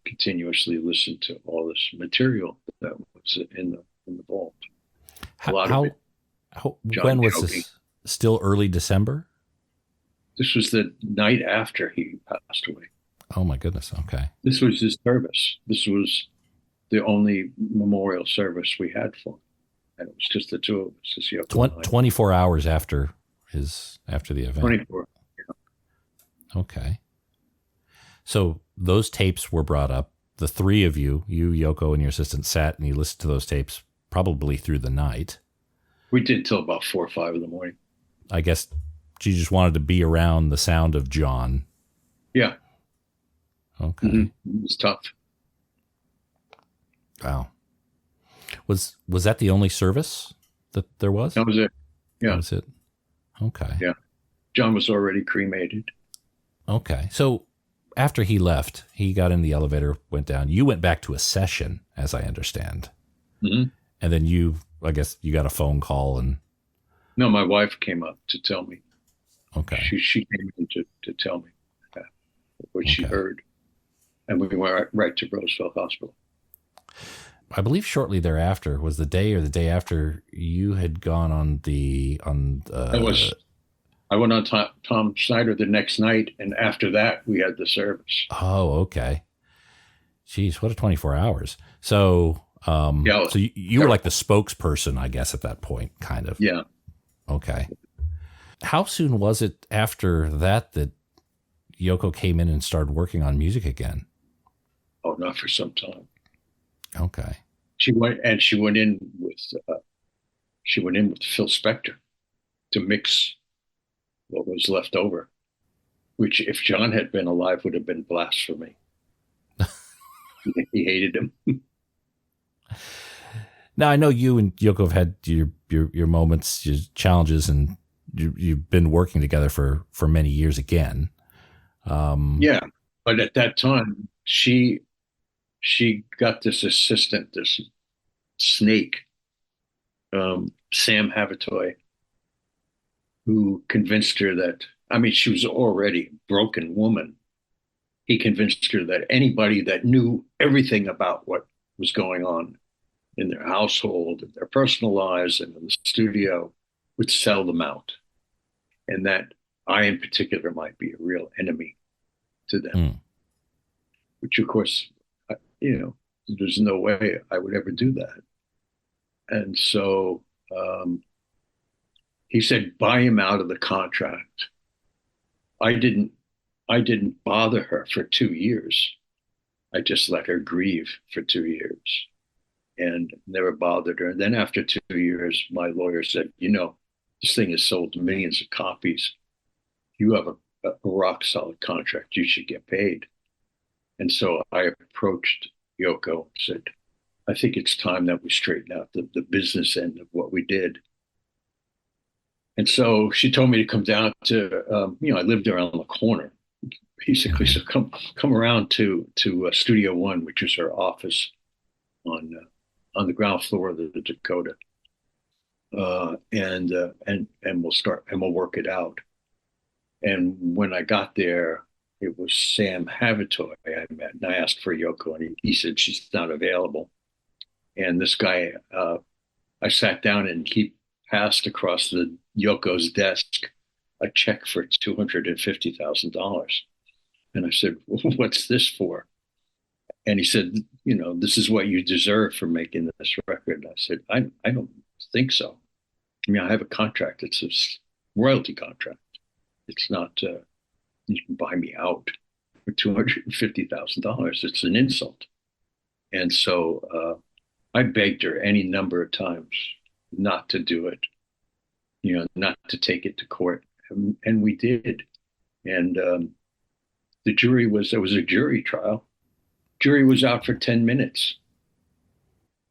continuously listened to all this material that was in the vault. When was this? Still early December? This was the night after he passed away. Oh my goodness. Okay. This was his service. This was the only memorial service we had for him. And it was just the two of us. 24 hours after the event. 24. Yeah. Okay. So those tapes were brought up. The three of you, Yoko, and your assistant sat and you listened to those tapes probably through the night. We did till about 4 or 5 in the morning. I guess she just wanted to be around the sound of John. Yeah. Okay. Mm-hmm. It was tough. Wow. Was that the only service that there was? That was it. Yeah. That was it. Okay. Yeah. John was already cremated. Okay. So after he left, he got in the elevator, went down. You went back to a session, as I understand. Mm-hmm. And then I guess you got a phone call and. No, my wife came up to tell me. Okay. She came in to tell me what she heard. And we went right to Roosevelt Hospital. I believe shortly thereafter was the day or the day after you had gone on I went on Tom Snyder the next night, and after that we had the service. Oh, okay. Jeez, what a 24 hours. So, yeah, so you were like the spokesperson, I guess, at that point, kind of. Yeah. Okay. How soon was it after that Yoko came in and started working on music again? Oh, not for some time. Okay. She went in with Phil Spector to mix what was left over, which if John had been alive would have been blasphemy. He hated him. Now I know you and Yoko have had your moments, your challenges, and you've been working together for many years again. Yeah, but at that time she got this assistant, this snake, Sam Havitoy, who convinced her that, I mean, she was already a broken woman. He convinced her that anybody that knew everything about what was going on in their household, in their personal lives, and in the studio would sell them out. And that I, in particular, might be a real enemy to them. Which, of course, there's no way I would ever do that. And so he said, buy him out of the contract. I didn't bother her for 2 years. I just let her grieve for 2 years and never bothered her. And then after 2 years, my lawyer said, this thing has sold millions of copies. You have a rock solid contract. You should get paid. And so I approached Yoko and said, I think it's time that we straighten out the business end of what we did. And so she told me to come down to, I lived around the corner, basically. So come around to Studio One, which is her office on the ground floor of the Dakota. And we'll start and we'll work it out. And when I got there, it was Sam Havitoy I met, and I asked for Yoko, and he said she's not available. And this guy, I sat down, and he passed across Yoko's desk a check for $250,000. And I said, well, what's this for? And he said, this is what you deserve for making this record. And I said, I don't think so. I mean, I have a contract. It's a royalty contract. It's not, you can buy me out for $250,000. It's an insult. And so I begged her any number of times not to do it, not to take it to court. And we did. And there was a jury trial. Jury was out for 10 minutes.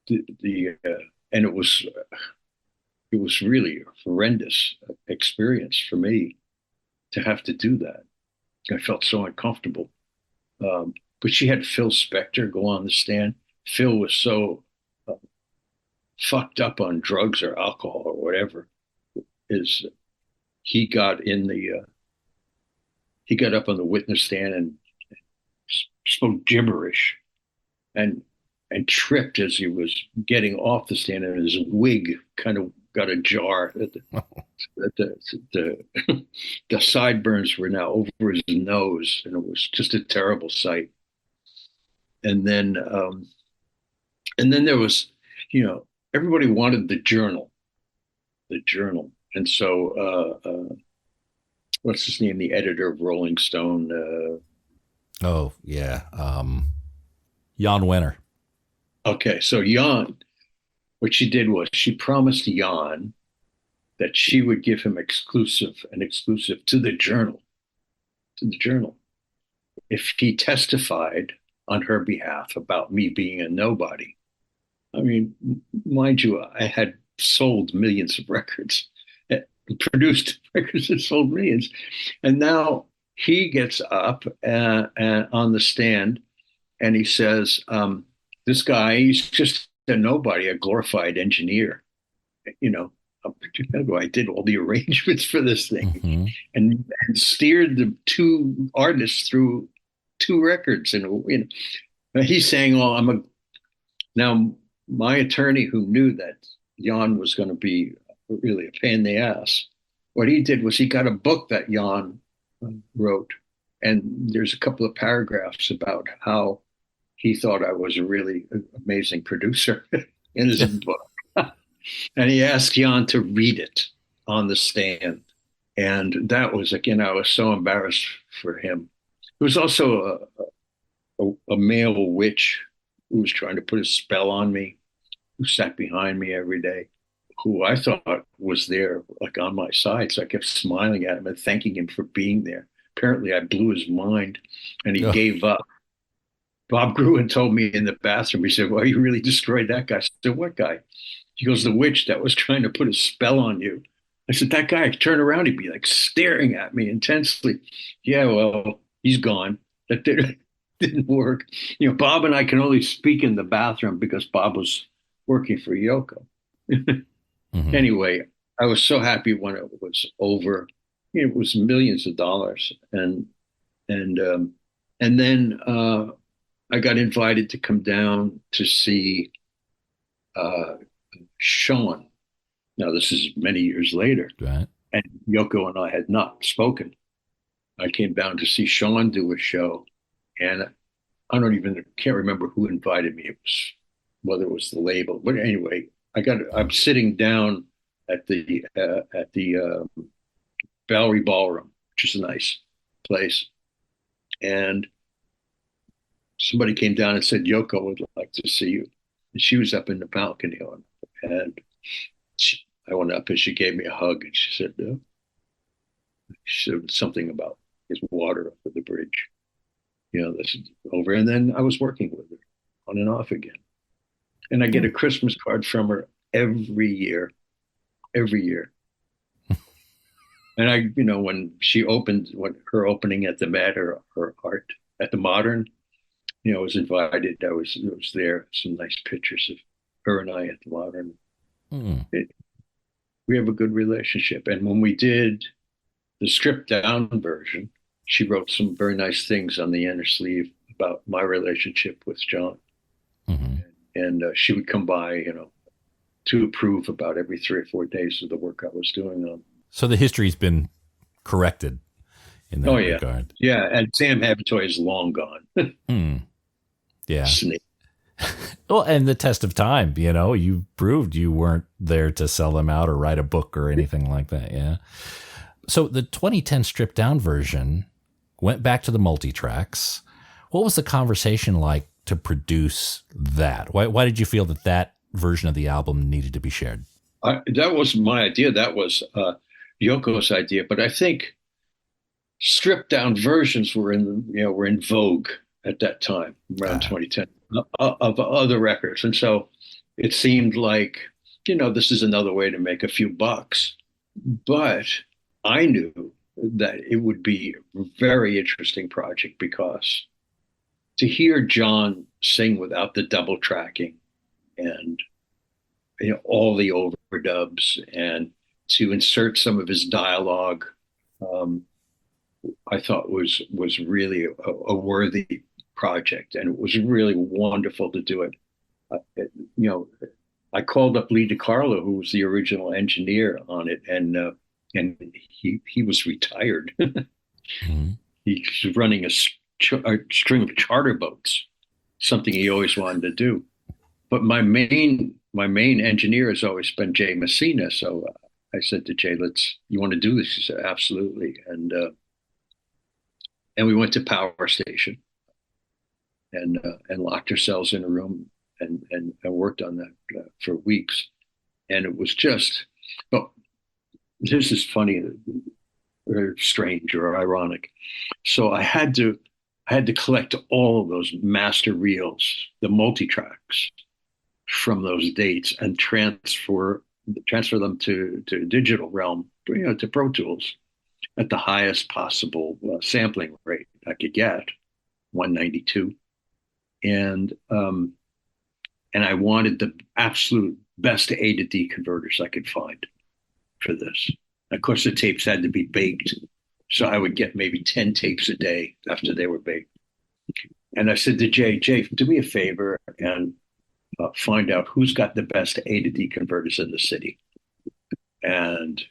And it was really a horrendous experience for me to have to do that. I felt so uncomfortable. But she had Phil Spector go on the stand. Phil was so fucked up on drugs or alcohol or whatever. He got up on the witness stand and spoke gibberish and tripped as he was getting off the stand, and his wig kind of got ajar. The sideburns were now over his nose, and it was just a terrible sight. And then there was, everybody wanted the journal. And so, what's his name? The editor of Rolling Stone. Oh yeah, Jan Wenner. Okay, so Jan, what she did was she promised Jan that she would give him an exclusive to the journal, if he testified on her behalf about me being a nobody. I mean, mind you, I had sold millions of records, produced records that sold millions. And now he gets up on the stand and he says, this guy, he's just a nobody, a glorified engineer. You know, I did all the arrangements for this thing and steered the two artists through two records. And, you know, he's saying, oh, now my attorney, who knew that Jan was going to be really a pain in the ass, what he did was he got a book that Jan wrote. And there's a couple of paragraphs about how he thought I was a really amazing producer in his book. And he asked Jan to read it on the stand. And that was, again, I was so embarrassed for him. There was also a male witch who was trying to put a spell on me, who sat behind me every day, who I thought was there, like on my side. So I kept smiling at him and thanking him for being there. Apparently I blew his mind and he gave up. Bob Gruen told me in the bathroom, he said, well, you really destroyed that guy. I said, what guy? He goes, the witch that was trying to put a spell on you. I said, that guy, turn around, he'd be like staring at me intensely. Yeah, well, he's gone. That didn't work. You know, Bob and I can only speak in the bathroom because Bob was working for Yoko. Anyway, I was so happy when it was over. It was millions of dollars. And then I got invited to come down to see Sean. Now, this is many years later. Right. And Yoko and I had not spoken. I came down to see Sean do a show. And can't remember who invited me. It was, whether it was the label. But anyway, I'm sitting down at the Bowery Ballroom, which is a nice place. And somebody came down and said, Yoko would like to see you. And she was up in the balcony and I went up and she gave me a hug and she said, no. She said something about his water over the bridge. You know, this is over. And then I was working with her on and off again. And I get a Christmas card from her every year. And I, you know, when her opening at the Met or her art at the Modern, you know, I was invited. I was there. Some nice pictures of her and I at the Modern. We have a good relationship. And when we did the stripped down version, she wrote some very nice things on the inner sleeve about my relationship with John. And she would come by, you know, to approve about every 3 or 4 days of the work I was doing on. So the history's been corrected in that regard. Yeah, and Sam Havertoy is long gone. Yeah. Snake. Well, and the test of time, you know, you proved you weren't there to sell them out or write a book or anything like that. Yeah. So the 2010 stripped down version went back to the multi-tracks. What was the conversation like to produce that? Why did you feel that version of the album needed to be shared? That was my idea. That was Yoko's idea. But I think stripped down versions were in vogue at that time, around 2010, of other records. And so it seemed like, you know, this is another way to make a few bucks. But I knew that it would be a very interesting project because to hear John sing without the double tracking and, you know, all the overdubs and to insert some of his dialogue, I thought was really a worthy project, and it was really wonderful to do it. You know, I called up Lee DiCarlo, who was the original engineer on it, and he was retired. He was running a string of charter boats, something he always wanted to do. But my main engineer has always been Jay Messina. So I said to Jay, you want to do this? He said, absolutely. And we went to Power Station and locked ourselves in a room and worked on that for weeks. And it was just, but this is funny or strange or ironic. So I had to collect all of those master reels, the multi-tracks from those dates, and transfer them to digital realm, to Pro Tools at the highest possible sampling rate I could get, 192. And I wanted the absolute best A to D converters I could find for this. Of course, the tapes had to be baked, so I would get maybe 10 tapes a day after they were baked. And I said to Jay, do me a favor and find out who's got the best A to D converters in the city. And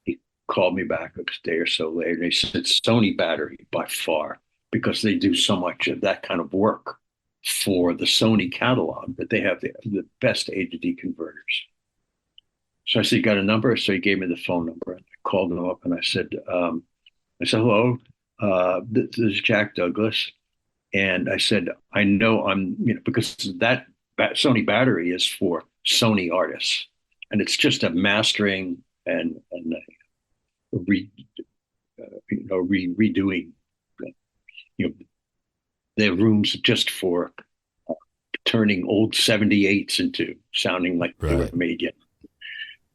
he called me back a day or so later, and he said Sony Battery by far, because they do so much of that kind of work for the Sony catalog, that they have the best A to D converters. So I said, you got a number? So he gave me the phone number. And I called him up and I said, hello, this is Jack Douglas. And I said, I know because that Sony Battery is for Sony artists, and it's just a mastering and redoing, their rooms just for turning old 78s into sounding like they were made yet.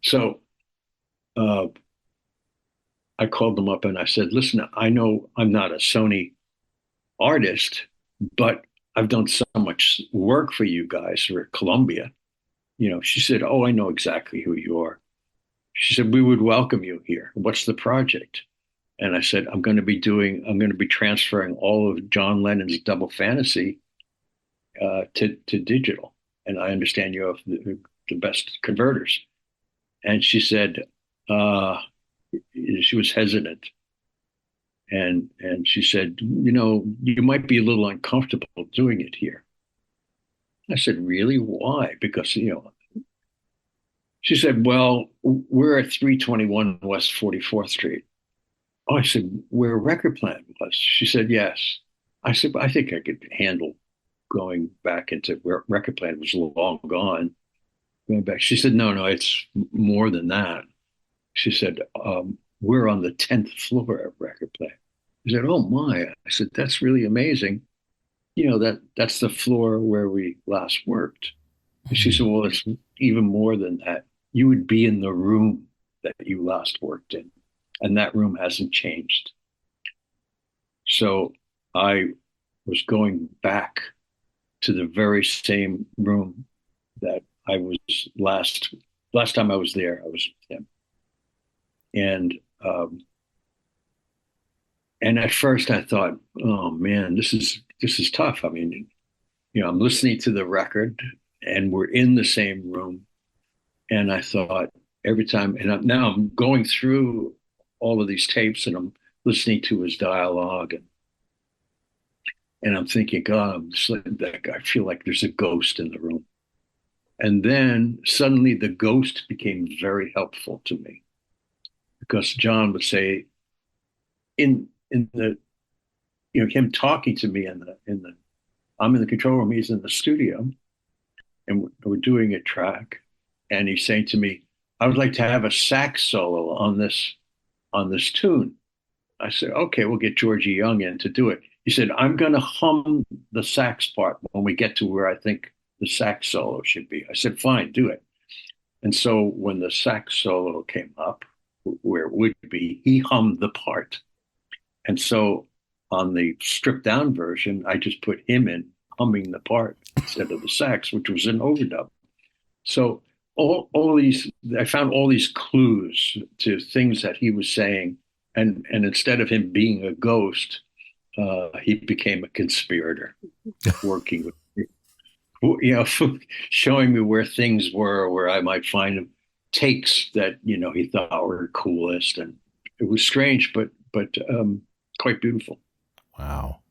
So I called them up and I said, listen, I know I'm not a Sony artist, but I've done so much work for you guys for Columbia. She said, oh, I know exactly who you are. She said, we would welcome you here. What's the project? And I said, I'm going to be transferring all of John Lennon's Double Fantasy to digital. And I understand you have the best converters. And she said, she was hesitant. And she said, you might be a little uncomfortable doing it here. I said, really? Why? Because, she said, well, we're at 321 West 44th Street. Oh, I said, where Record Plant was? She said, yes. I said, I think I could handle going back into where Record Plant was long gone. Going back. She said, no, it's more than that. She said, we're on the 10th floor at Record Plant. I said, oh my. I said, that's really amazing. That's the floor where we last worked. And she said, well, it's even more than that. You would be in the room that you last worked in, and that room hasn't changed. So I was going back to the very same room that I was last time I was there. I was with him. And at first I thought, oh man, this is tough. I mean, I'm listening to the record and we're in the same room. And I thought every time, and now I'm going through all of these tapes and I'm listening to his dialogue and I'm thinking, God, I feel like there's a ghost in the room. And then suddenly the ghost became very helpful to me, because John would say, in the, him talking to me I'm in the control room, he's in the studio, and we're doing a track, and he's saying to me, I would like to have a sax solo on this tune. I said, okay, we'll get Georgie Young in to do it. He said, I'm going to hum the sax part when we get to where I think the sax solo should be. I said, fine, do it. And so when the sax solo came up, where it would be, he hummed the part. And so on the stripped down version, I just put him in humming the part instead of the sax, which was an overdub. So all these, I found all these clues to things that he was saying. And instead of him being a ghost, he became a conspirator, working with me, showing me where things were, where I might find takes that, he thought were coolest. And it was strange, but quite beautiful. Wow.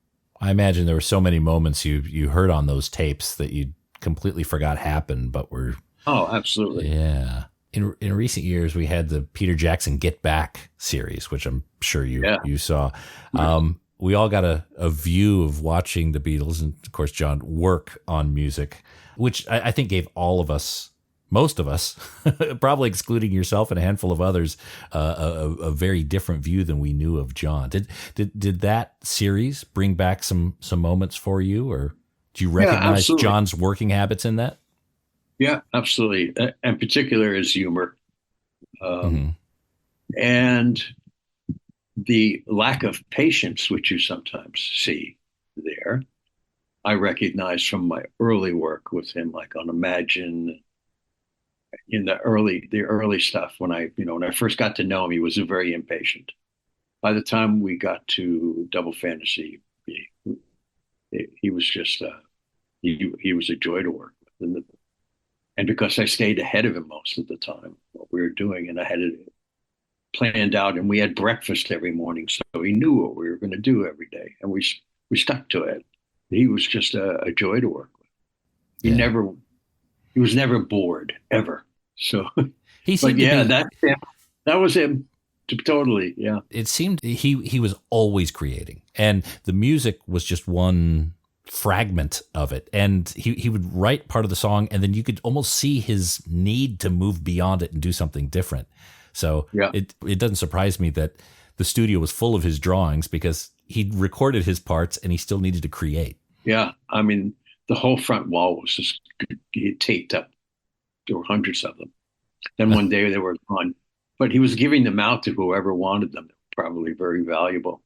I imagine there were so many moments you heard on those tapes that you completely forgot happened, but were. Oh, absolutely. Yeah. In recent years, we had the Peter Jackson Get Back series, which I'm sure you saw. We all got a view of watching the Beatles and, of course, John work on music, which I think gave all of us most of us, probably excluding yourself and a handful of others, a very different view than we knew of John. Did that series bring back some moments for you, or do you recognize John's working habits in that? Yeah, absolutely. In particular, his humor, and the lack of patience, which you sometimes see there. I recognize from my early work with him, like on Imagine, in the early stuff. When I first got to know him, he was very impatient. By the time we got to Double Fantasy, he was just he was a joy to work with, and because I stayed ahead of him most of the time, what we were doing, and I had it planned out, and we had breakfast every morning, so he knew what we were going to do every day, and we stuck to it. He was just a joy to work with. He was never bored, ever. So, that was him. Totally, yeah. It seemed he was always creating, and the music was just one fragment of it. And he would write part of the song, and then you could almost see his need to move beyond it and do something different. So it doesn't surprise me that the studio was full of his drawings, because he recorded his parts and he still needed to create. Yeah, I mean, the whole front wall was just taped up. There were hundreds of them. Then one day they were gone, but he was giving them out to whoever wanted them. Probably very valuable.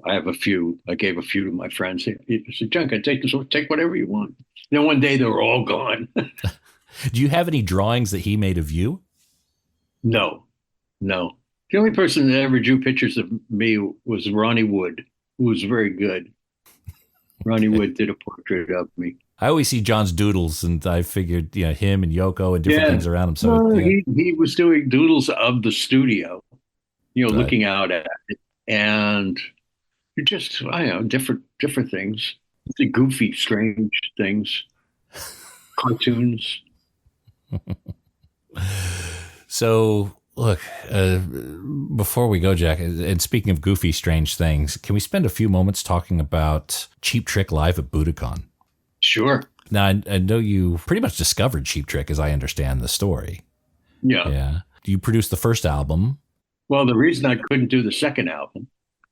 I have a few. I gave a few to my friends. He said, "John, can I take this? Take whatever you want." Then one day they were all gone. Do you have any drawings that he made of you? No. The only person that ever drew pictures of me was Ronnie Wood, who was very good. Ronnie Wood did a portrait of me. I always see John's doodles, and I figured, him and Yoko and different things around him. So he was doing doodles of the studio, looking out at it, and just different things, the goofy, strange things, cartoons. So, look, before we go, Jack, and speaking of goofy, strange things, can we spend a few moments talking about Cheap Trick live at Budokan? Sure. Now, I know you pretty much discovered Cheap Trick, as I understand the story. Yeah. You produced the first album. Well, the reason I couldn't do the second album,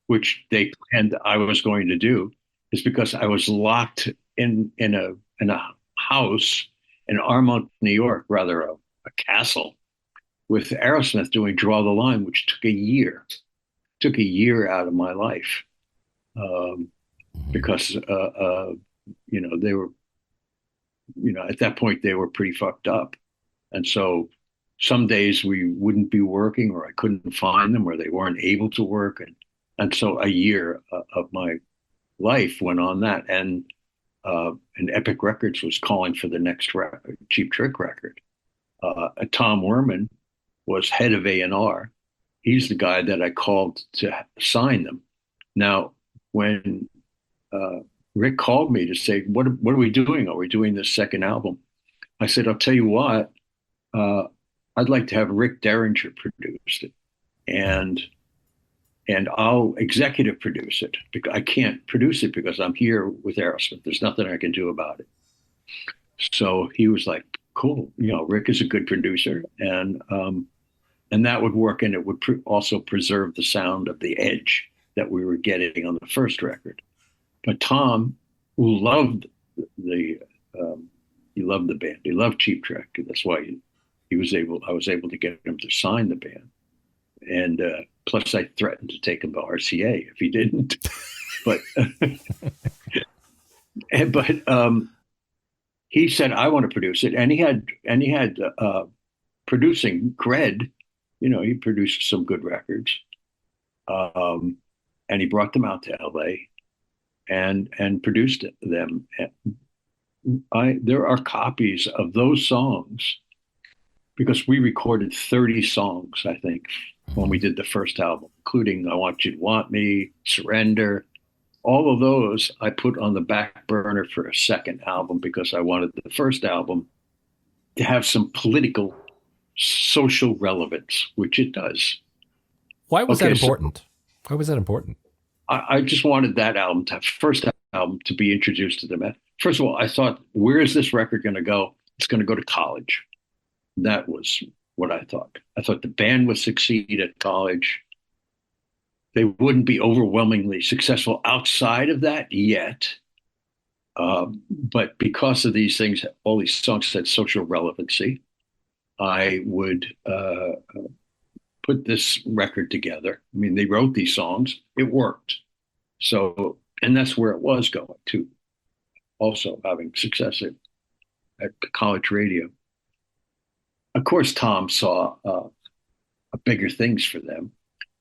which they planned I was going to do, is because I was locked in a house in Armonk, New York, rather a castle, with Aerosmith doing Draw the Line, which took a year. Took a year out of my life, because they were, at that point they were pretty fucked up, and so some days we wouldn't be working, or I couldn't find them, or they weren't able to work, and so a year of my life went on that, and Epic Records was calling for the next Cheap Trick record. Tom Werman was head of A&R. He's the guy that I called to sign them. Now, when Rick called me to say, what are we doing? Are we doing this second album? I said, I'll tell you what, I'd like to have Rick Derringer produce it, and I'll executive produce it, because I can't produce it because I'm here with Aerosmith. There's nothing I can do about it. So he was like, cool. Rick is a good producer, and that would work, and it would also preserve the sound of the edge that we were getting on the first record. But Tom, who loved he loved the band. He loved Cheap Trick. That's why I was able to get him to sign the band. And plus, I threatened to take him to RCA if he didn't. But he said, I want to produce it, and he had producing cred. He produced some good records, and he brought them out to LA and produced them. There are copies of those songs, because we recorded 30 songs, I think, when we did the first album, including I Want You to Want Me, Surrender. All of those I put on the back burner for a second album, because I wanted the first album to have some political, social relevance, which it does. Why was that important? Why was that important? I just wanted that album, first album, to be introduced to them. First of all, I thought, where is this record going to go? it's going to go to college. That was what I thought. I thought the band would succeed at college. They wouldn't be overwhelmingly successful outside of that yet. But because of these things, all these songs had social relevancy, I would put this record together. I mean, they wrote these songs. It worked. So, and that's where it was going to, also having success at college radio. Of course, Tom saw bigger things for them.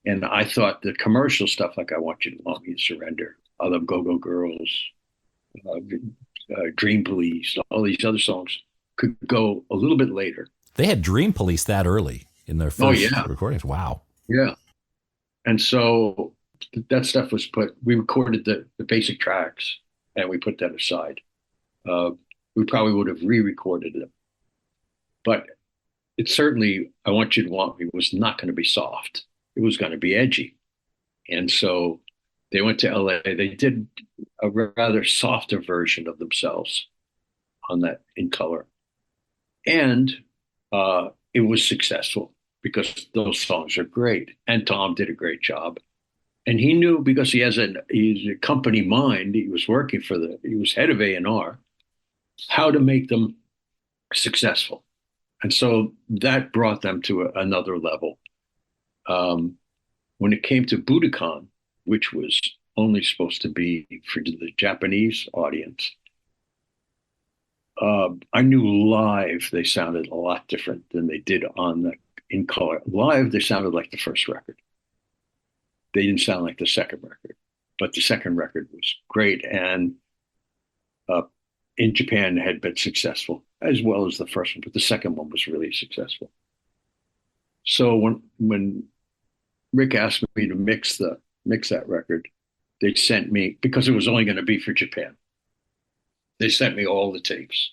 And I thought the commercial stuff, like I Want You to Want Me to Surrender, I Love Go-Go Girls, Dream Police, all these other songs could go a little bit later. They had Dream Police that early in their first recordings. Wow. Yeah. And so that stuff was we recorded the basic tracks and we put that aside. We probably would have re-recorded them. But it certainly, I Want You to Want Me was not going to be soft. It was going to be edgy. And so they went to LA. They did a rather softer version of themselves on that In Color. And it was successful because those songs are great. And Tom did a great job. And he knew, because he's a company mind, he was working he was head of A&R, how to make them successful. And so that brought them to another level. When it came to Budokan, which was only supposed to be for the Japanese audience, I knew live they sounded a lot different than they did on the In Color. Live, they sounded like the first record. They didn't sound like the second record, but the second record was great. And in Japan had been successful as well as the first one, but the second one was really successful. So when Rick asked me to mix that record, they sent me, because it was only going to be for Japan, they sent me all the tapes.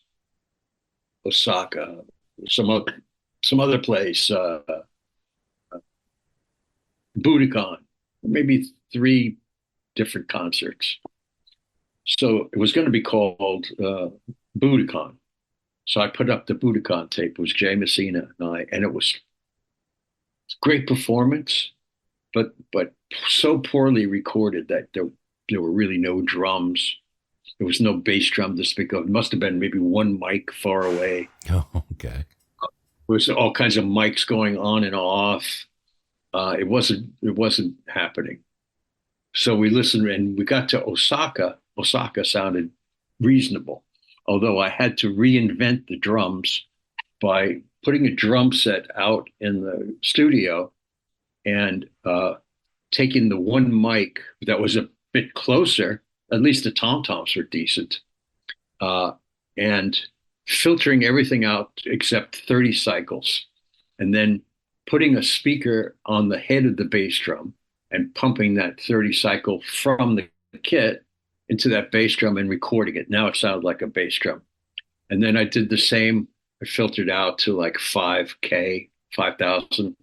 Osaka, some other place, Budokan, maybe 3 different concerts. So it was going to be called Budokan. So I put up the Budokan tape. It was Jay Messina and I, and it was great performance, but so poorly recorded that there were really no drums. There was no bass drum to speak of. It must have been maybe one mic far away. Oh, okay. There was all kinds of mics going on and off. It wasn't happening. So we listened, and we got to Osaka. Osaka sounded reasonable, although I had to reinvent the drums by putting a drum set out in the studio and taking the one mic that was a bit closer, at least the tom-toms were decent, and filtering everything out except 30 cycles, and then putting a speaker on the head of the bass drum and pumping that 30 cycle from the kit into that bass drum and recording it. Now it sounded like a bass drum. And then I did the same. I filtered out to like 5,000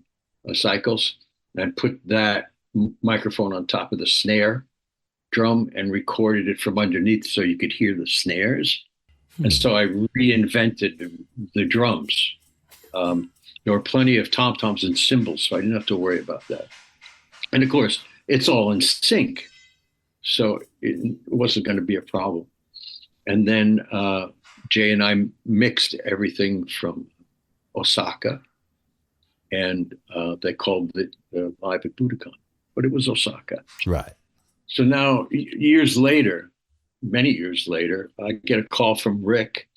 cycles, and put that microphone on top of the snare drum and recorded it from underneath so you could hear the snares. And so I reinvented the drums. There were plenty of tom-toms and cymbals, so I didn't have to worry about that. And of course, it's all in sync, so it wasn't going to be a problem. And then Jay and I mixed everything from Osaka, and they called it Live at Budokan, but it was Osaka. Right. So now, years later, many years later, I get a call from Rick,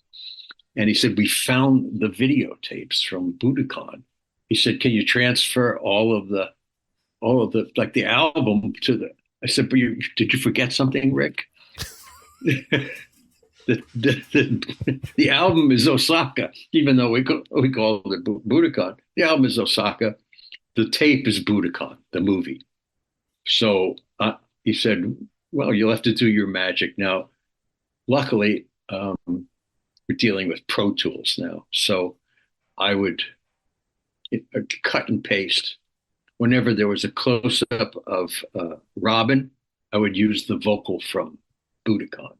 and he said, we found the videotapes from Budokan. He said, can you transfer all of the like the album to the, I said, but did you forget something, Rick? The album is Osaka, even though we call it Budokan. The album is Osaka. The tape is Budokan, the movie. So he said, well, you'll have to do your magic. Now, luckily, we're dealing with Pro Tools now. So I would cut and paste. Whenever there was a close-up of Robin, I would use the vocal from Budokan.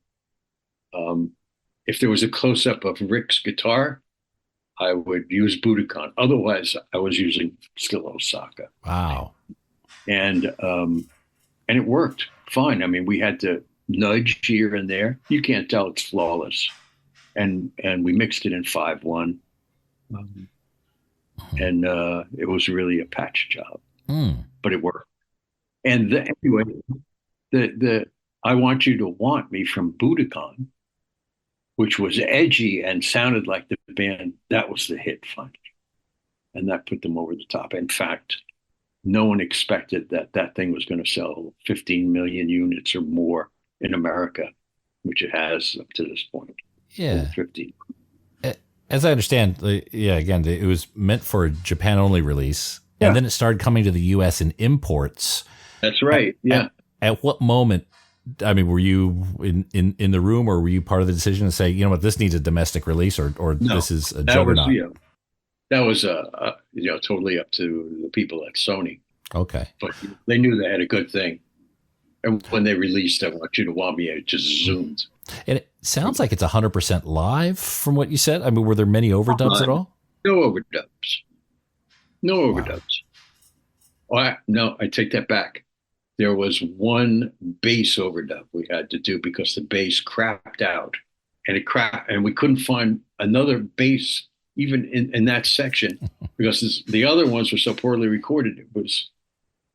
if there was a close up of Rick's guitar, I would use Budokan. Otherwise, I was using still Osaka. Wow. And it worked fine. I mean, we had to nudge here and there. You can't tell it's flawless. And we mixed it in 5-1. And it was really a patch job, but it worked. And anyway, the I Want You to Want Me from Budokan, which was edgy and sounded like the band, that was the hit finally. And that put them over the top. In fact, no one expected that thing was going to sell 15 million units or more in America, which it has up to this point. Yeah. 15. As I understand, again, it was meant for a Japan-only release, and then it started coming to the U.S. in imports. That's right. At what moment, I mean, were you in the room, or were you part of the decision to say, you know what, this needs a domestic release, or no, this is a juggernaut? That was totally up to the people at Sony. Okay. But they knew they had a good thing. And when they released I Want You to Want Me, it just zoomed. And it sounds like it's 100% live from what you said. I mean, were there many overdubs at all? No overdubs. No overdubs. Wow. No, I take that back. There was one bass overdub we had to do because the bass crapped out. And we couldn't find another bass even in that section because the other ones were so poorly recorded. It was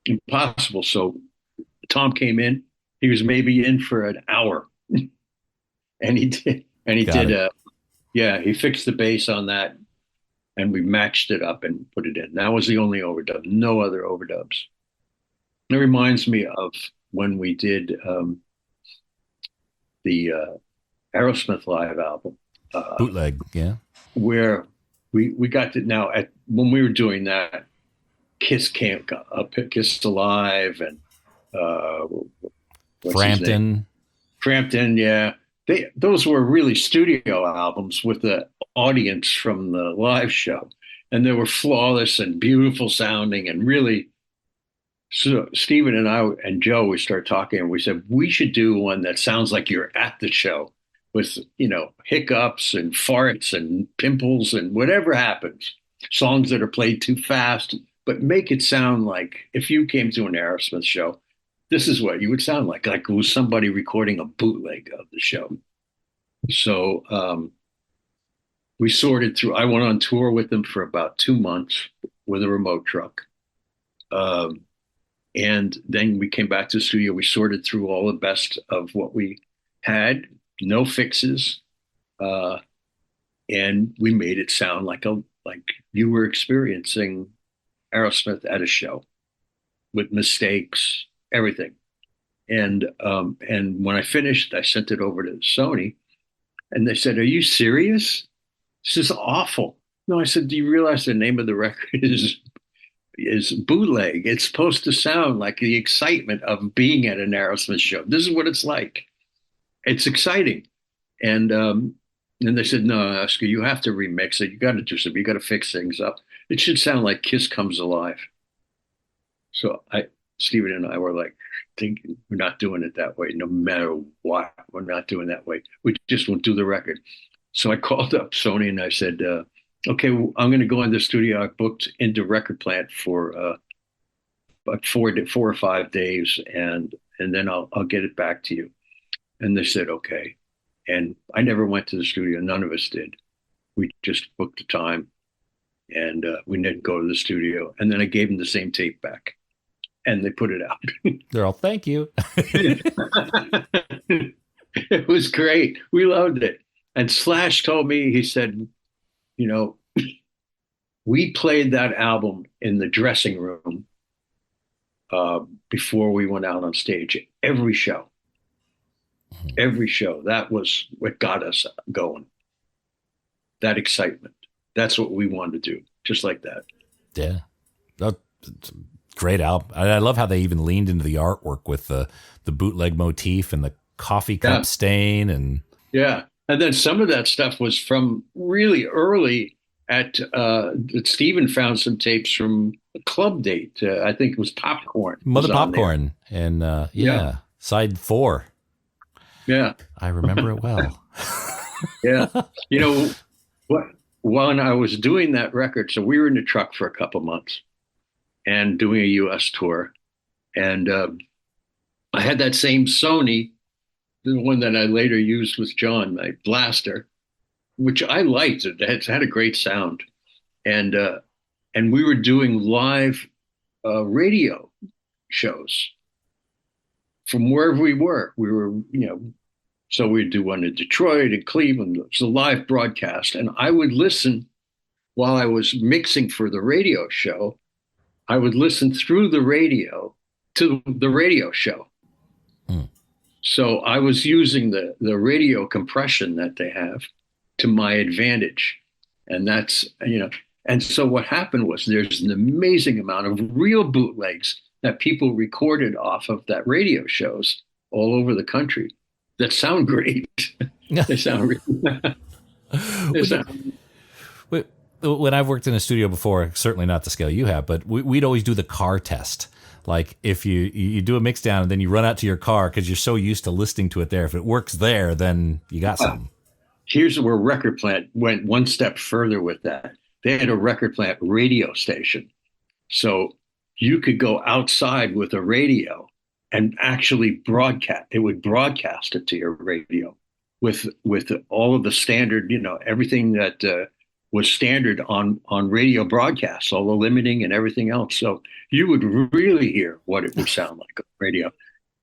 impossible. So Tom came in. He was maybe in for an hour. And he did. And he fixed the bass on that. And we matched it up and put it in. That was the only overdub. No other overdubs. It reminds me of when we did the Aerosmith live album. Bootleg, yeah. Where we got to now when we were doing that, Kiss Camp, Kiss Alive, and Frampton, yeah. Those were really studio albums with the audience from the live show, and they were flawless and beautiful sounding, and really. So Stephen and I and Joe, we started talking, and we said we should do one that sounds like you're at the show, with hiccups and farts and pimples and whatever happens, songs that are played too fast, but make it sound like if you came to an Aerosmith show, this is what you would sound like it was somebody recording a bootleg of the show. So we sorted through. I went on tour with them for about 2 months with a remote truck. And then we came back to the studio. We sorted through all the best of what we had, no fixes. And we made it sound like you were experiencing Aerosmith at a show with mistakes, everything. And when I finished, I sent it over to Sony, and they said, "Are you serious? This is awful." No, I said, "Do you realize the name of the record is Bootleg? It's supposed to sound like the excitement of being at an Aerosmith show. This is what it's like. It's exciting." And they said, "No, Oscar, you have to remix it. You got to do something. You got to fix things up. It should sound like Kiss Comes Alive." So Stephen and I were like, thinking, we're not doing it that way. No matter what, we're not doing that way. We just won't do the record. So I called up Sony and I said, "Okay, well, I'm going to go in the studio. I booked into Record Plant for about 4 or 5 days, and then I'll get it back to you." And they said, "Okay." And I never went to the studio. None of us did. We just booked the time, and we didn't go to the studio. And then I gave them the same tape back, and they put it out. They're all, "Thank you." It was great. We loved it. And Slash told me, he said, we played that album in the dressing room before we went out on stage. Every show. That was what got us going. That excitement. That's what we wanted to do. Just like that. Yeah. That's a great album. I love how they even leaned into the artwork with the bootleg motif and the coffee cup stain. And and then some of that stuff was from really early that Stephen found some tapes from a club date. I think it was Popcorn. Mother Popcorn. And side 4. Yeah. I remember it well. Yeah. You know what? When I was doing that record, so we were in the truck for a couple months and doing a U.S. tour, and I had that same Sony, the one that I later used with John, my Blaster, which I liked. It had a great sound, and we were doing live radio shows from wherever we were. We were, so we'd do one in Detroit and Cleveland. It was a live broadcast, and I would listen while I was mixing for the radio show. I would listen through the radio to the radio show. So I was using the radio compression that they have to my advantage. And that's, and so what happened was there's an amazing amount of real bootlegs that people recorded off of that radio shows all over the country that sound great. They sound really, when I've worked in a studio before, certainly not the scale you have, but we'd always do the car test. Like if you do a mix down and then you run out to your car because you're so used to listening to it there. If it works there, then you got something. Here's where Record Plant went one step further with that. They had a Record Plant radio station. So you could go outside with a radio and actually broadcast. It would broadcast it to your radio with all of the standard, everything that was standard on radio broadcasts, all the limiting and everything else. So you would really hear what it would sound like on radio.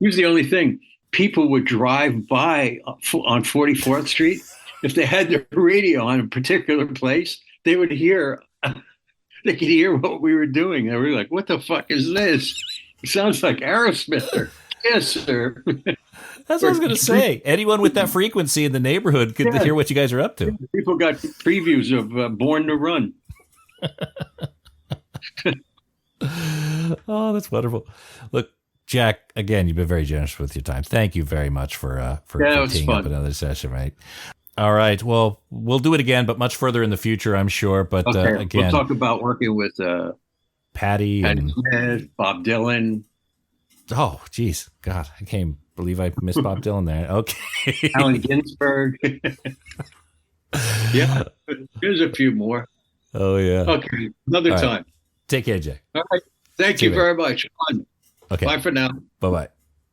Here's the only thing. People would drive by on 44th Street. If they had their radio on a particular place, they could hear what we were doing. They were like, what the fuck is this? It sounds like Aerosmith or Kiss or... That's what I was going to say. Anyone with that frequency in the neighborhood could hear what you guys are up to. People got previews of Born to Run. Oh, that's wonderful. Look, Jack, again, you've been very generous with your time. Thank you very much for teeing up another session, right? All right. Well, we'll do it again, but much further in the future, I'm sure. But okay. Again, we'll talk about working with Patty and Smith, Bob Dylan. Oh, geez. God, I can't believe I missed Bob Dylan there. Okay. Allen Ginsberg. Yeah. There's a few more. Oh, yeah. Okay. Another time. Take care, Jack. All right. Thank you very much. Okay. Bye for now. Bye-bye.